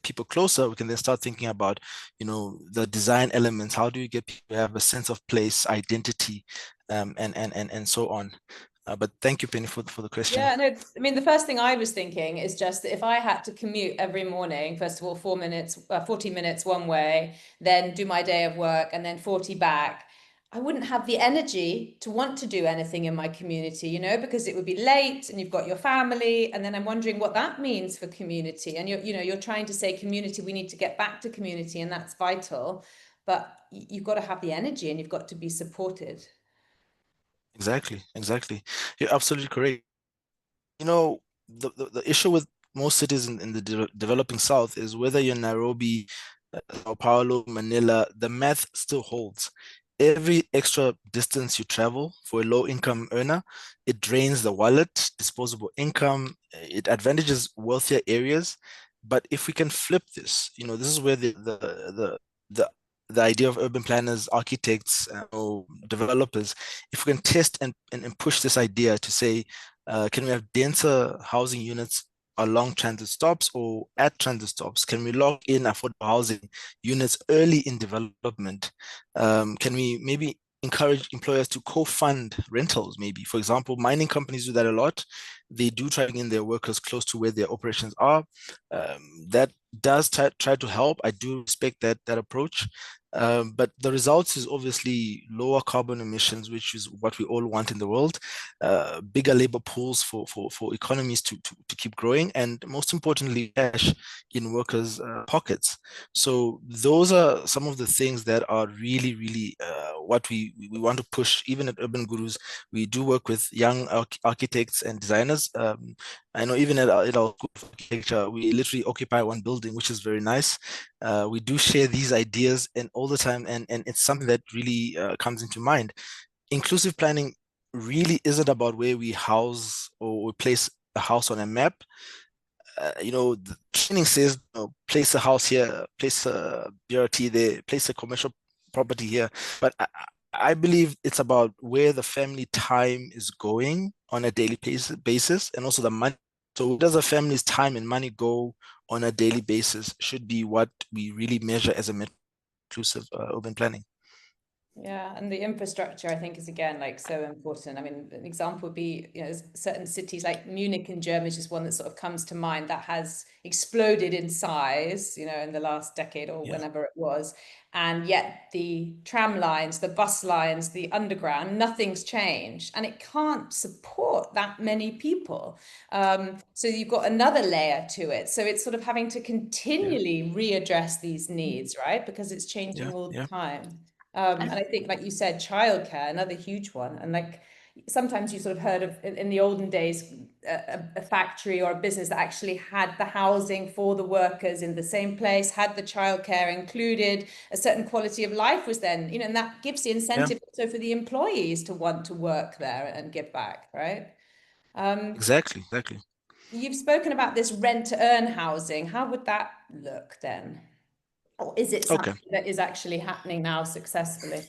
people closer, we can then start thinking about, the design elements. How do you get people to have a sense of place, identity, and so on. But thank you, Penny, for the question. Yeah, no, I mean, the first thing I was thinking is just that if I had to commute every morning, first of all, 40 minutes one way, then do my day of work and then 40 back, I wouldn't have the energy to want to do anything in my community, because it would be late and you've got your family. And then I'm wondering what that means for community. And you're trying to say community, we need to get back to community, and that's vital. But you've got to have the energy and you've got to be supported. Exactly. You're absolutely correct. The issue with most cities in the developing South is whether you're Nairobi, Sao Paulo, Manila, the math still holds. Every extra distance you travel for a low-income earner, it drains the wallet, disposable income, it advantages wealthier areas. But if we can flip this, this is where the idea of urban planners, architects, or developers, if we can test and push this idea to say, can we have denser housing units along transit stops or at transit stops? Can we lock in affordable housing units early in development? Can we maybe encourage employers to co-fund rentals? Maybe, for example, mining companies do that a lot. They do try to bring in their workers close to where their operations are. That does try to help. I do respect that approach. But the results is obviously lower carbon emissions, which is what we all want in the world, bigger labor pools for economies to keep growing, and most importantly, cash in workers' pockets. So those are some of the things that are really, really what we want to push. Even at Urban Gurus, we do work with young architects and designers. I know even at our school of architecture, we literally occupy one building, which is very nice. We do share these ideas and all the time, and it's something that really comes into mind. Inclusive planning really isn't about where we house or we place a house on a map. The training says, place a house here, place a BRT there, place a commercial property here. But I believe it's about where the family time is going on a daily basis, and also the money. So where does a family's time and money go on a daily basis should be what we really measure as a inclusive urban planning. Yeah, and the infrastructure, I think, is again so important. I mean, an example would be, certain cities like Munich in Germany is just one that sort of comes to mind, that has exploded in size, in the last decade or whenever it was. And yet the tram lines, the bus lines, the underground, nothing's changed, and it can't support that many people. So you've got another layer to it. So it's sort of having to continually readdress these needs, right? Because it's changing all the time. And I think, like you said, childcare, another huge one. And sometimes you sort of heard of, in the olden days, a factory or a business that actually had the housing for the workers in the same place, had the childcare included, a certain quality of life was then, and that gives the incentive also for the employees to want to work there and give back, right? Exactly. You've spoken about this rent-to-earn housing. How would that look then? Or is it something that is actually happening now successfully?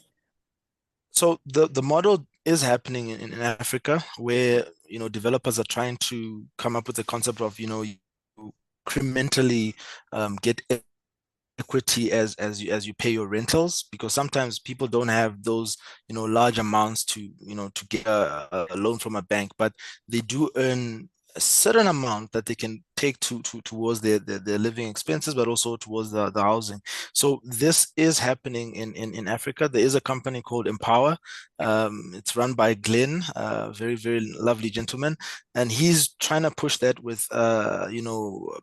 So the model is happening in Africa, where developers are trying to come up with the concept of you incrementally get equity as you pay your rentals, because sometimes people don't have those large amounts to get a loan from a bank, but they do earn a certain amount that they can take towards their living expenses, but also towards the housing. So this is happening in Africa. There is a company called Empower. It's run by Glenn, very, very lovely gentleman, and he's trying to push that with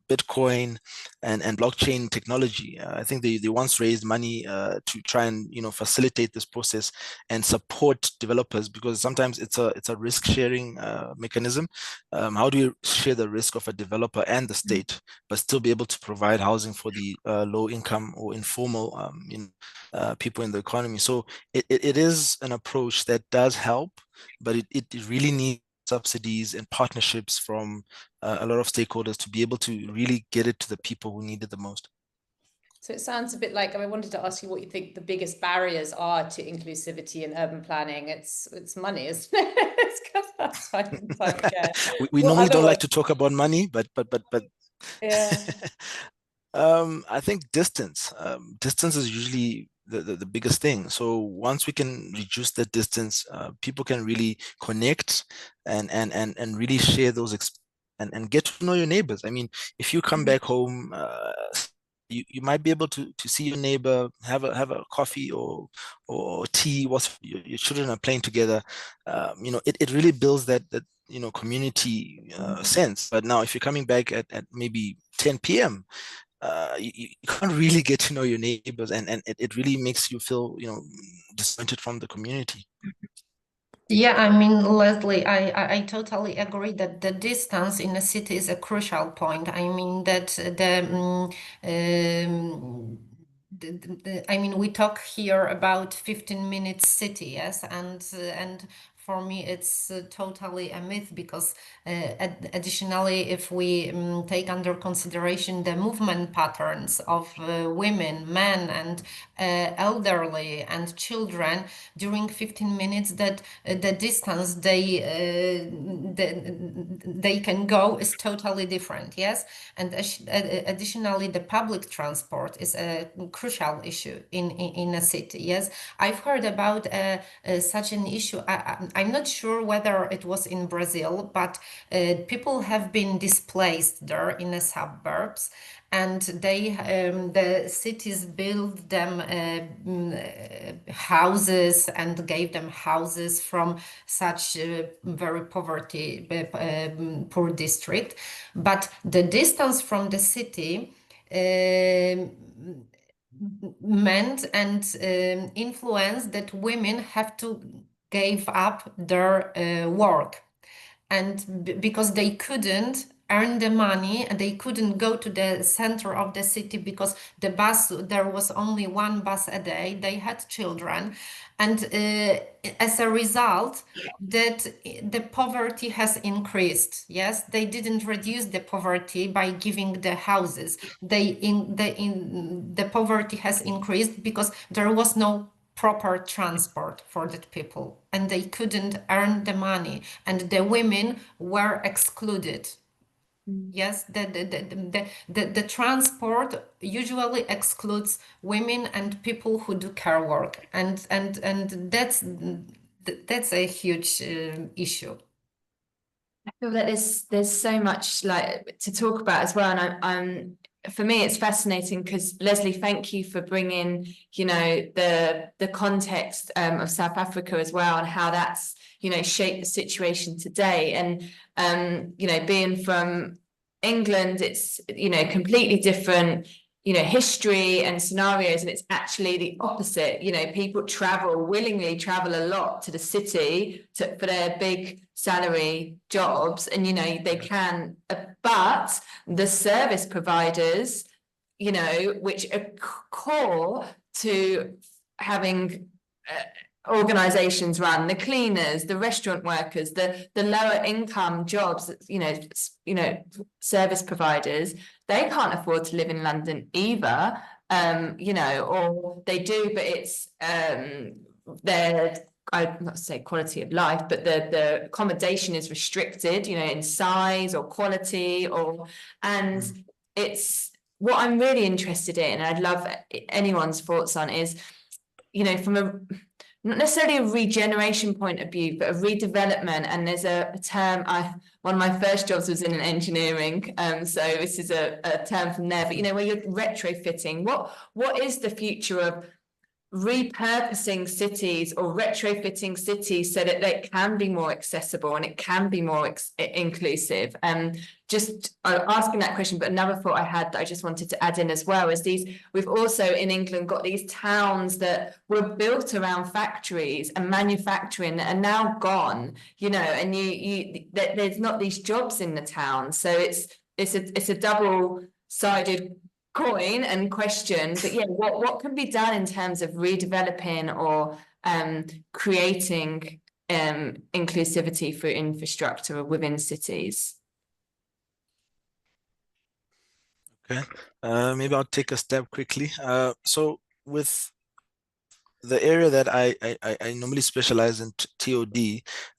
Bitcoin and blockchain technology. I think they once raised money to try and facilitate this process and support developers, because sometimes it's a risk sharing mechanism. How do you share the risk of a developer and the state, but still be able to provide housing for the low income or informal people in the economy? So it is an approach that does help, but it really needs subsidies and partnerships from a lot of stakeholders to be able to really get it to the people who need it the most. So it sounds a bit like, I wanted to ask you what you think the biggest barriers are to inclusivity in urban planning. It's money, isn't it? That's fine. We normally don't like to talk about money, but yeah. I think distance. Distance is usually the biggest thing. So once we can reduce that distance, people can really connect and really share those and get to know your neighbors. I mean, if you come back home, you might be able to see your neighbor, have a coffee or tea whilst your children are playing together. It really builds that community sense. But now if you're coming back at maybe 10 p.m., you can't really get to know your neighbors, and it really makes you feel disappointed from the community. Yeah, I mean, Lesley, I totally agree that the distance in a city is a crucial point. I mean that I mean, we talk here about 15-minute city, yes, and for me, it's totally a myth because additionally, if we take under consideration the movement patterns of women, men, and elderly and children during 15 minutes, that the distance they can go is totally different. Yes, and additionally, the public transport is a crucial issue in a city. Yes, I've heard about such an issue. I'm not sure whether it was in Brazil, but people have been displaced there in the suburbs, and the cities built them houses and gave them houses from such very poor district. But the distance from the city meant and influenced that women have to give up their work, and because they couldn't earn the money and they couldn't go to the center of the city because there was only one bus a day, they had children, and as a result that the poverty has increased. Yes, they didn't reduce the poverty by giving the houses. The poverty has increased because there was no proper transport for the people and they couldn't earn the money, and the women were excluded. Yes, the transport usually excludes women and people who do care work, and that's a huge issue. I feel that there's so much like to talk about as well, and I'm for me it's fascinating because Lesley, thank you for bringing the context of South Africa as well, and how that's shaped the situation today. And being from England, it's completely different history and scenarios, and it's actually the opposite. People willingly travel a lot to the city for their big salary jobs, and they can, but the service providers which are core to having organizations run, the cleaners, the restaurant workers, the lower income jobs, service providers, they can't afford to live in London either, or they do, but it's I'd not say quality of life, but the accommodation is restricted, in size or quality, and it's what I'm really interested in, and I'd love anyone's thoughts on is, from a not necessarily a regeneration point of view, but a redevelopment. And there's a term, one of my first jobs was in engineering, so this is a term from there, but where you're retrofitting, what is the future of repurposing cities or retrofitting cities so that they can be more accessible and it can be more inclusive? Just asking that question, but another thought I had that I just wanted to add in as well is we've also in England got these towns that were built around factories and manufacturing that are now gone, and there's not these jobs in the town. So it's a double-sided coin and question, but yeah, what can be done in terms of redeveloping or creating inclusivity for infrastructure within cities? Okay, maybe I'll take a step quickly. So with the area that I normally specialize in, TOD,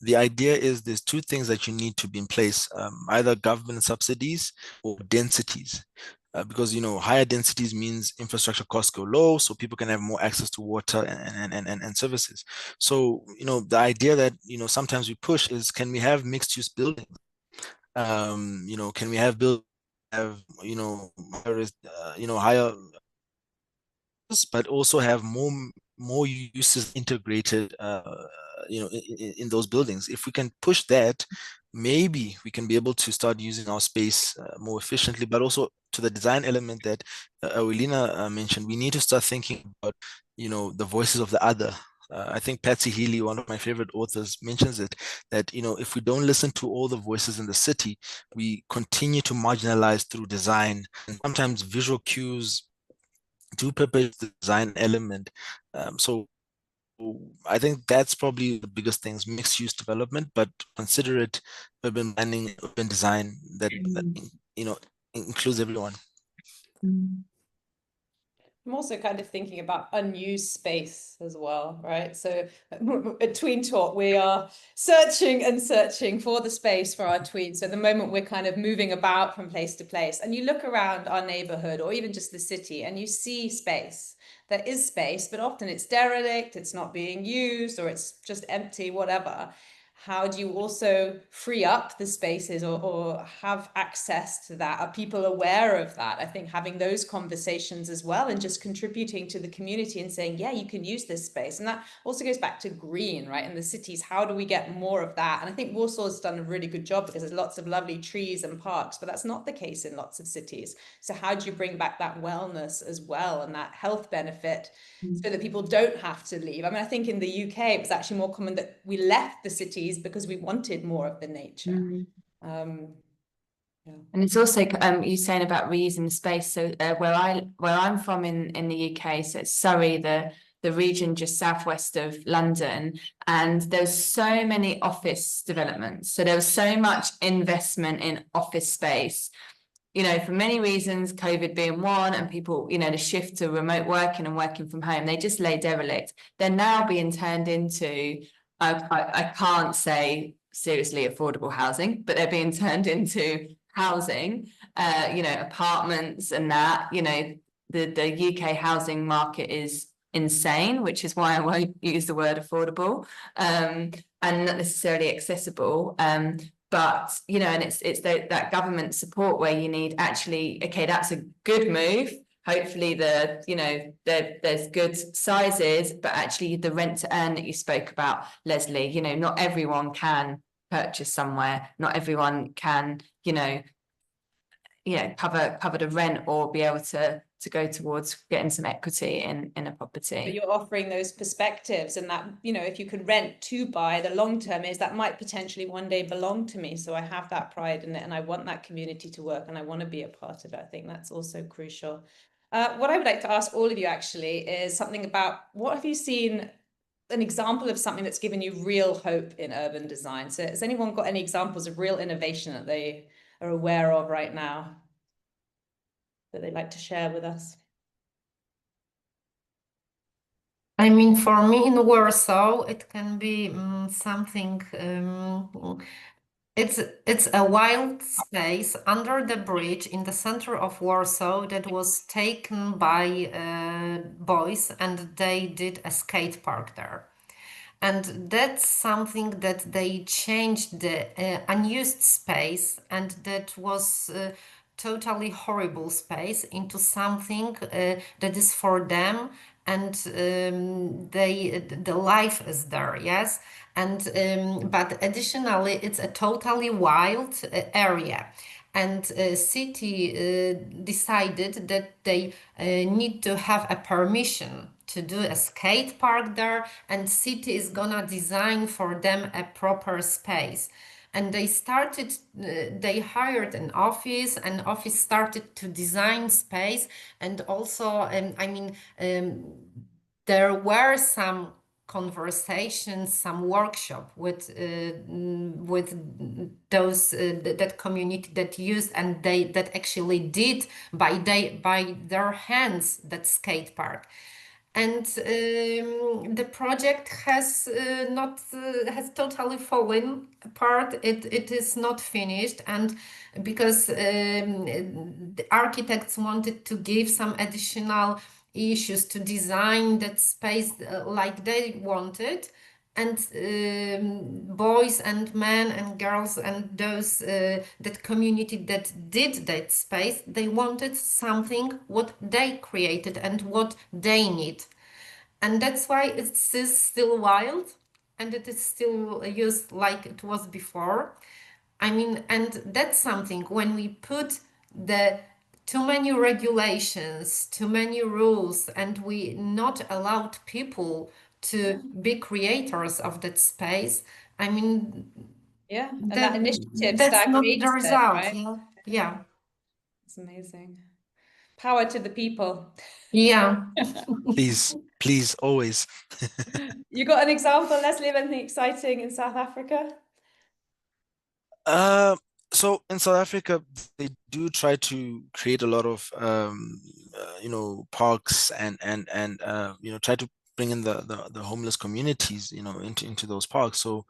the idea is there's two things that you need to be in place, either government subsidies or densities. because higher densities means infrastructure costs go low, so people can have more access to water and services. So the idea that sometimes we push is, can we have mixed use buildings? Can we have higher, but also have more uses integrated in those buildings? If we can push that, maybe we can be able to start using our space more efficiently. But also, to the design element that Ewelina mentioned, we need to start thinking about the voices of the other. I think Patsy Healy, one of my favorite authors, mentions it, that if we don't listen to all the voices in the city, we continue to marginalize through design. And sometimes visual cues do perpetuate the design element. So I think that's probably the biggest things: mixed use development, but consider it urban planning, urban design that includes everyone. I'm also kind of thinking about unused space as well, right? So at Tween Talk, we are searching and searching for the space for our tweens. So at the moment, we're kind of moving about from place to place. And you look around our neighborhood or even just the city and you see space. There is space, but often it's derelict, it's not being used, or it's just empty, whatever. How do you also free up the spaces or have access to that? Are people aware of that? I think having those conversations as well and just contributing to the community and saying, yeah, you can use this space. And that also goes back to green, right? In the cities, how do we get more of that? And I think Warsaw's done a really good job because there's lots of lovely trees and parks, but that's not the case in lots of cities. So how do you bring back that wellness as well and that health benefit so that people don't have to leave? I mean, I think in the UK, it was actually more common that we left the cities because we wanted more of the nature. Yeah. And it's also you saying about reusing the space. So where I'm from in the UK, so it's Surrey, the region just southwest of London, and there's so many office developments. So there was so much investment in office space, for many reasons, COVID being one, and people, the shift to remote working and working from home, they just lay derelict. They're now being turned into, I can't say seriously affordable housing, but they're being turned into housing, apartments and that, the UK housing market is insane, which is why I won't use the word affordable, and not necessarily accessible. But and it's that government support where you need actually, okay, that's a good move. Hopefully there's good sizes, but actually the rent to earn that you spoke about, Lesley, not everyone can purchase somewhere, not everyone can cover the rent or be able to go towards getting some equity in a property. But you're offering those perspectives, and that if you could rent to buy, the long term is that might potentially one day belong to me, so I have that pride in it and I want that community to work and I want to be a part of it. I think that's also crucial. What I would like to ask all of you actually is something about, what have you seen an example of something that's given you real hope in urban design? So has anyone got any examples of real innovation that they are aware of right now that they'd like to share with us? I mean, for me in Warsaw, it can be something. It's a wild space under the bridge in the center of Warsaw that was taken by boys, and they did a skate park there. And that's something that they changed the unused space, and that was totally horrible space into something that is for them, and the life is there, yes. And but additionally, it's a totally wild area. And city decided that they need to have a permission to do a skate park there, and city is gonna design for them a proper space. And they hired an office, and office started to design space. And also, there were some conversations, some workshop with those that community that used, and they that actually did by their hands that skate park. and the project has not has totally fallen apart. It is not finished, and because the architects wanted to give some additional issues to design that space like they wanted, and boys and men and girls and those that community that did that space, they wanted something what they created and what they need, and that's why it is still wild and it is still used like it was before. I mean, and that's something when we put the too many regulations, too many rules, and we not allowed people to be creators of that space. I mean, Yeah, and that initiative that's not the stagnates then, result. right? Yeah. It's amazing. Power to the people. Yeah. Please, always. You got an example, Lesley, of anything exciting in South Africa? So in South Africa, they do try to create a lot of parks and try to bring in the homeless communities into those parks. So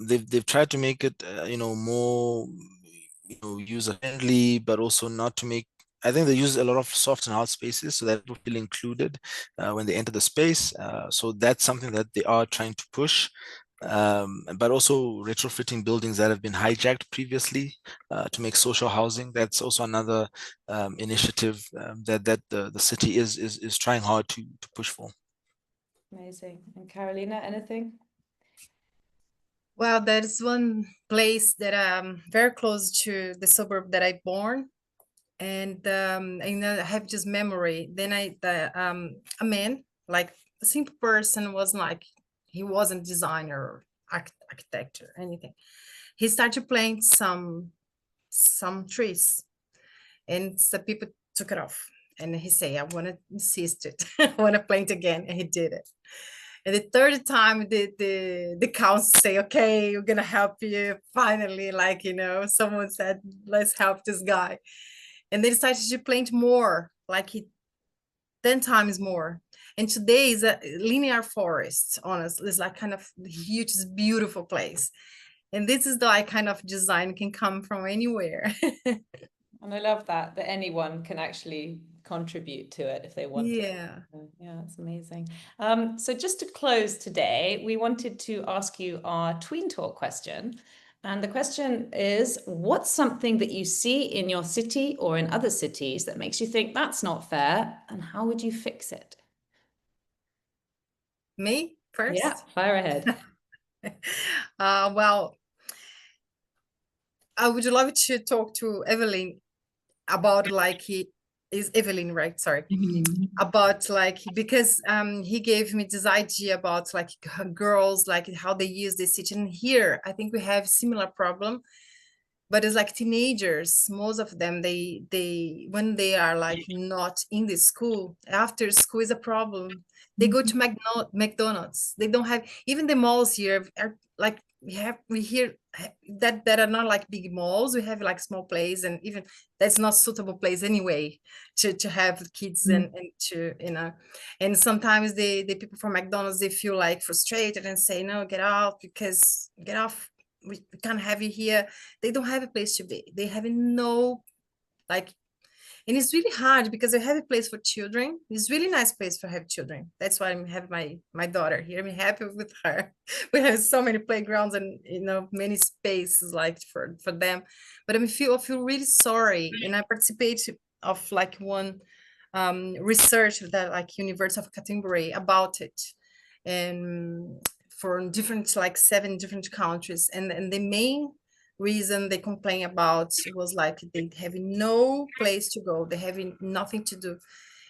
they've tried to make it more user friendly, but also not to make. I think they use a lot of soft and hard spaces so that people feel included when they enter the space. So that's something that they are trying to push. But also retrofitting buildings that have been hijacked previously to make social housing. That's also another initiative that the city is trying hard to push for. Amazing. And Carolina, anything? Well, there's one place that very close to the suburb that I born, and I have just memory. Then a man, like a simple person, was like, he wasn't designer or architect or anything. He started playing some trees, and some people took it off. And he say, I want to insist it. I want to play it again. And he did it. And the third time, the council say, okay, we're gonna help you. Finally, someone said, let's help this guy. And they decided to plant more, 10 times more. And today is a linear forest, honestly. It's like kind of huge, beautiful place. And this is the kind of design can come from anywhere. And I love that anyone can actually contribute to it if they want to. Yeah, it's amazing. So just to close today, we wanted to ask you our Tween Talk question. And the question is, what's something that you see in your city or in other cities that makes you think that's not fair, and how would you fix it? Me first? Yeah, fire ahead. Well, I would love to talk to Ewelina about is Ewelina, right? Sorry. About because he gave me this idea about girls, how they use this city. And here I think we have similar problem, but it's like teenagers, most of them, they when they are not in the school, after school is a problem. They go to McDonald's. They don't have, even the malls here are we hear that are not big malls. We have small place, and even that's not suitable place anyway to have kids and to and sometimes the people from McDonald's, they feel frustrated and say, no, get off, we can't have you here. They don't have a place to be. They have no and it's really hard because I have a place for children. It's really nice place for have children. That's why I have my daughter here. I'm happy with her. We have so many playgrounds and many spaces for them. But I feel really sorry. And I participate of one research that University of Canterbury about it, and for different 7 different countries. And the main reason they complain about was they have no place to go, they have nothing to do.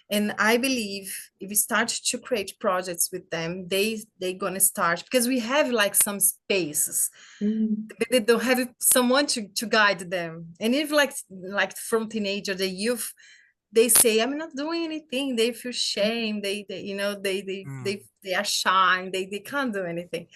And I believe if we start to create projects with them, they gonna start, because we have some spaces, they don't have someone to guide them. And if from teenager, the youth, they say, I'm not doing anything, they feel shame, they are shy, they can't do anything.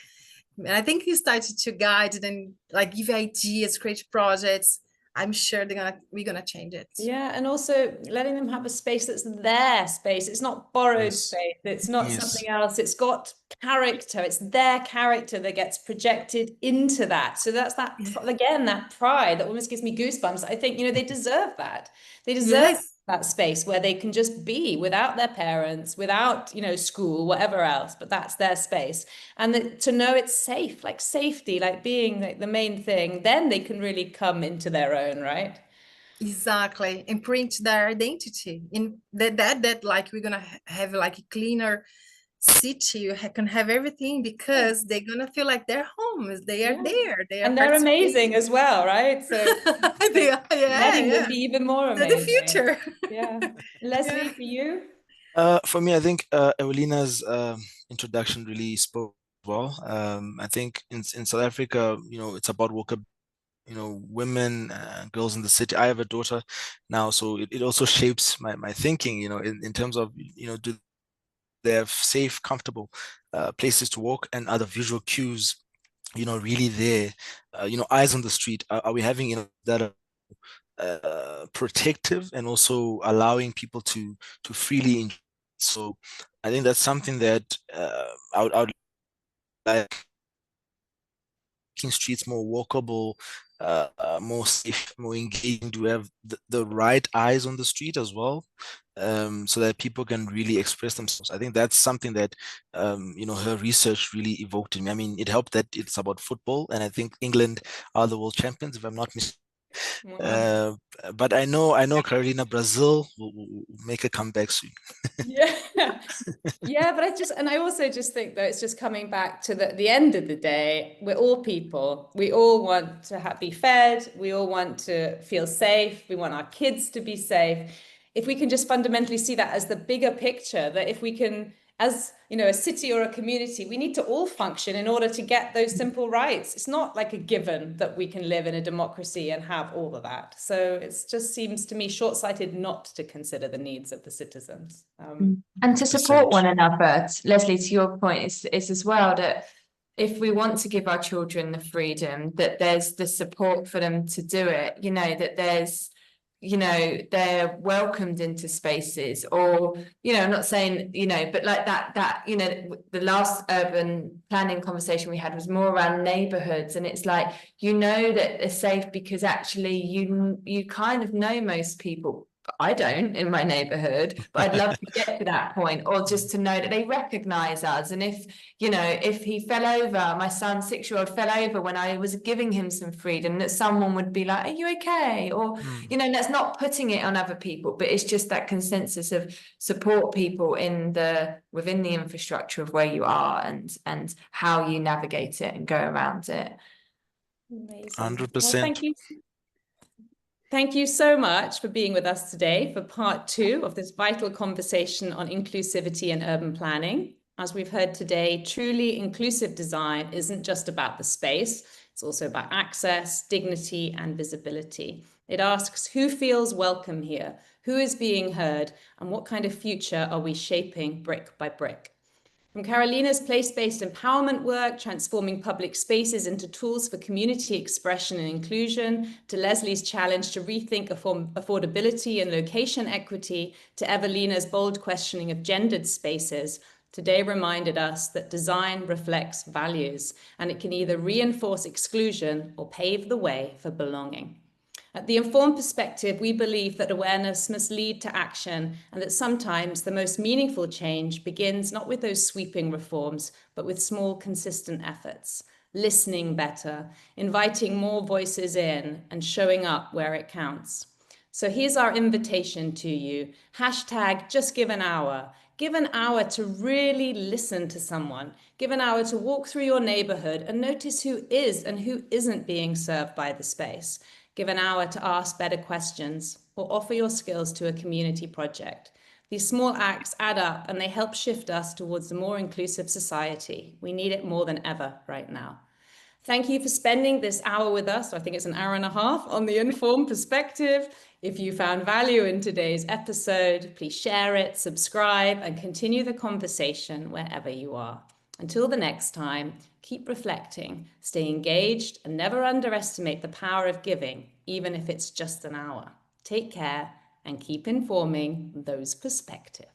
And I think you started to guide and give ideas, create projects. I'm sure we're gonna change it. Yeah, and also letting them have a space that's their space. It's not borrowed Yes. space. It's not Yes. something else. It's got character. It's their character that gets projected into that. So that's that, again, that pride that almost gives me goosebumps. I think, they deserve that. They deserve Yes. that space where they can just be without their parents, without, school, whatever else, but that's their space. And to know it's safe, like safety, like being like the main thing, then they can really come into their own, right? Exactly, and print their identity in that like we're gonna have like a cleaner city. You can have everything because they're gonna feel like they're home. They are there. They are And they're amazing as well, right? So they are, letting them be even more They're amazing. the future. Yeah. Lesley, for you? For me, I think Ewelina's introduction really spoke well. I think in South Africa, it's about women, girls in the city. I have a daughter now, so it also shapes my thinking, in terms of, do they have safe, comfortable places to walk, and other visual cues, really there, eyes on the street. Are we having, that protective and also allowing people to freely enjoy? So I think that's something that I would like, making streets more walkable, more safe, more engaging. Do we have the right eyes on the street as well, so that people can really express themselves? I think that's something that her research really evoked in me. I mean, it helped that it's about football, and I think England are the world champions, if I'm not mistaken. Wow. But I know Carolina, Brazil will make a comeback soon. Yeah. Yeah, but I also just think that it's just coming back to the end of the day, we're all people. We all want to be fed. We all want to feel safe. We want our kids to be safe. If we can just fundamentally see that as the bigger picture, that if we can, as a city or a community, we need to all function in order to get those simple rights. It's not like a given that we can live in a democracy and have all of that. So it just seems to me short-sighted not to consider the needs of the citizens. And to support one another. Lesley, to your point, is as well that if we want to give our children the freedom, that there's the support for them to do it, that there's, they're welcomed into spaces, or, I'm not saying, but like that, the last urban planning conversation we had was more around neighborhoods. And it's like, that they're safe because actually you kind of know most people. I don't in my neighborhood, but I'd love to get to that point, or just to know that they recognize us. And if he fell over, my son, 6-year-old, fell over when I was giving him some freedom, that someone would be like, are you okay? Or, that's not putting it on other people, but it's just that consensus of support people within the infrastructure of where you are and how you navigate it and go around it. Amazing. 100%. Well, thank you. Thank you so much for being with us today for part 2 of this vital conversation on inclusivity and urban planning. As we've heard today, truly inclusive design isn't just about the space, it's also about access, dignity, and visibility. It asks who feels welcome here, who is being heard, and what kind of future are we shaping brick by brick. From Carolina's place-based empowerment work, transforming public spaces into tools for community expression and inclusion, to Lesley's challenge to rethink affordability and location equity, to Ewelina's bold questioning of gendered spaces, today reminded us that design reflects values, and it can either reinforce exclusion or pave the way for belonging. At the Informed Perspective, we believe that awareness must lead to action, and that sometimes the most meaningful change begins not with those sweeping reforms, but with small, consistent efforts. Listening better, inviting more voices in, and showing up where it counts. So here's our invitation to you. Hashtag just give an hour. Give an hour to really listen to someone. Give an hour to walk through your neighborhood and notice who is and who isn't being served by the space. Give an hour to ask better questions or offer your skills to a community project. These small acts add up and they help shift us towards a more inclusive society. We need it more than ever right now. Thank you for spending this hour with us. I think it's an hour and a half on the Informed Perspective. If you found value in today's episode, please share it, subscribe, and continue the conversation wherever you are. Until the next time, keep reflecting, stay engaged, and never underestimate the power of giving, even if it's just an hour. Take care and keep informing those perspectives.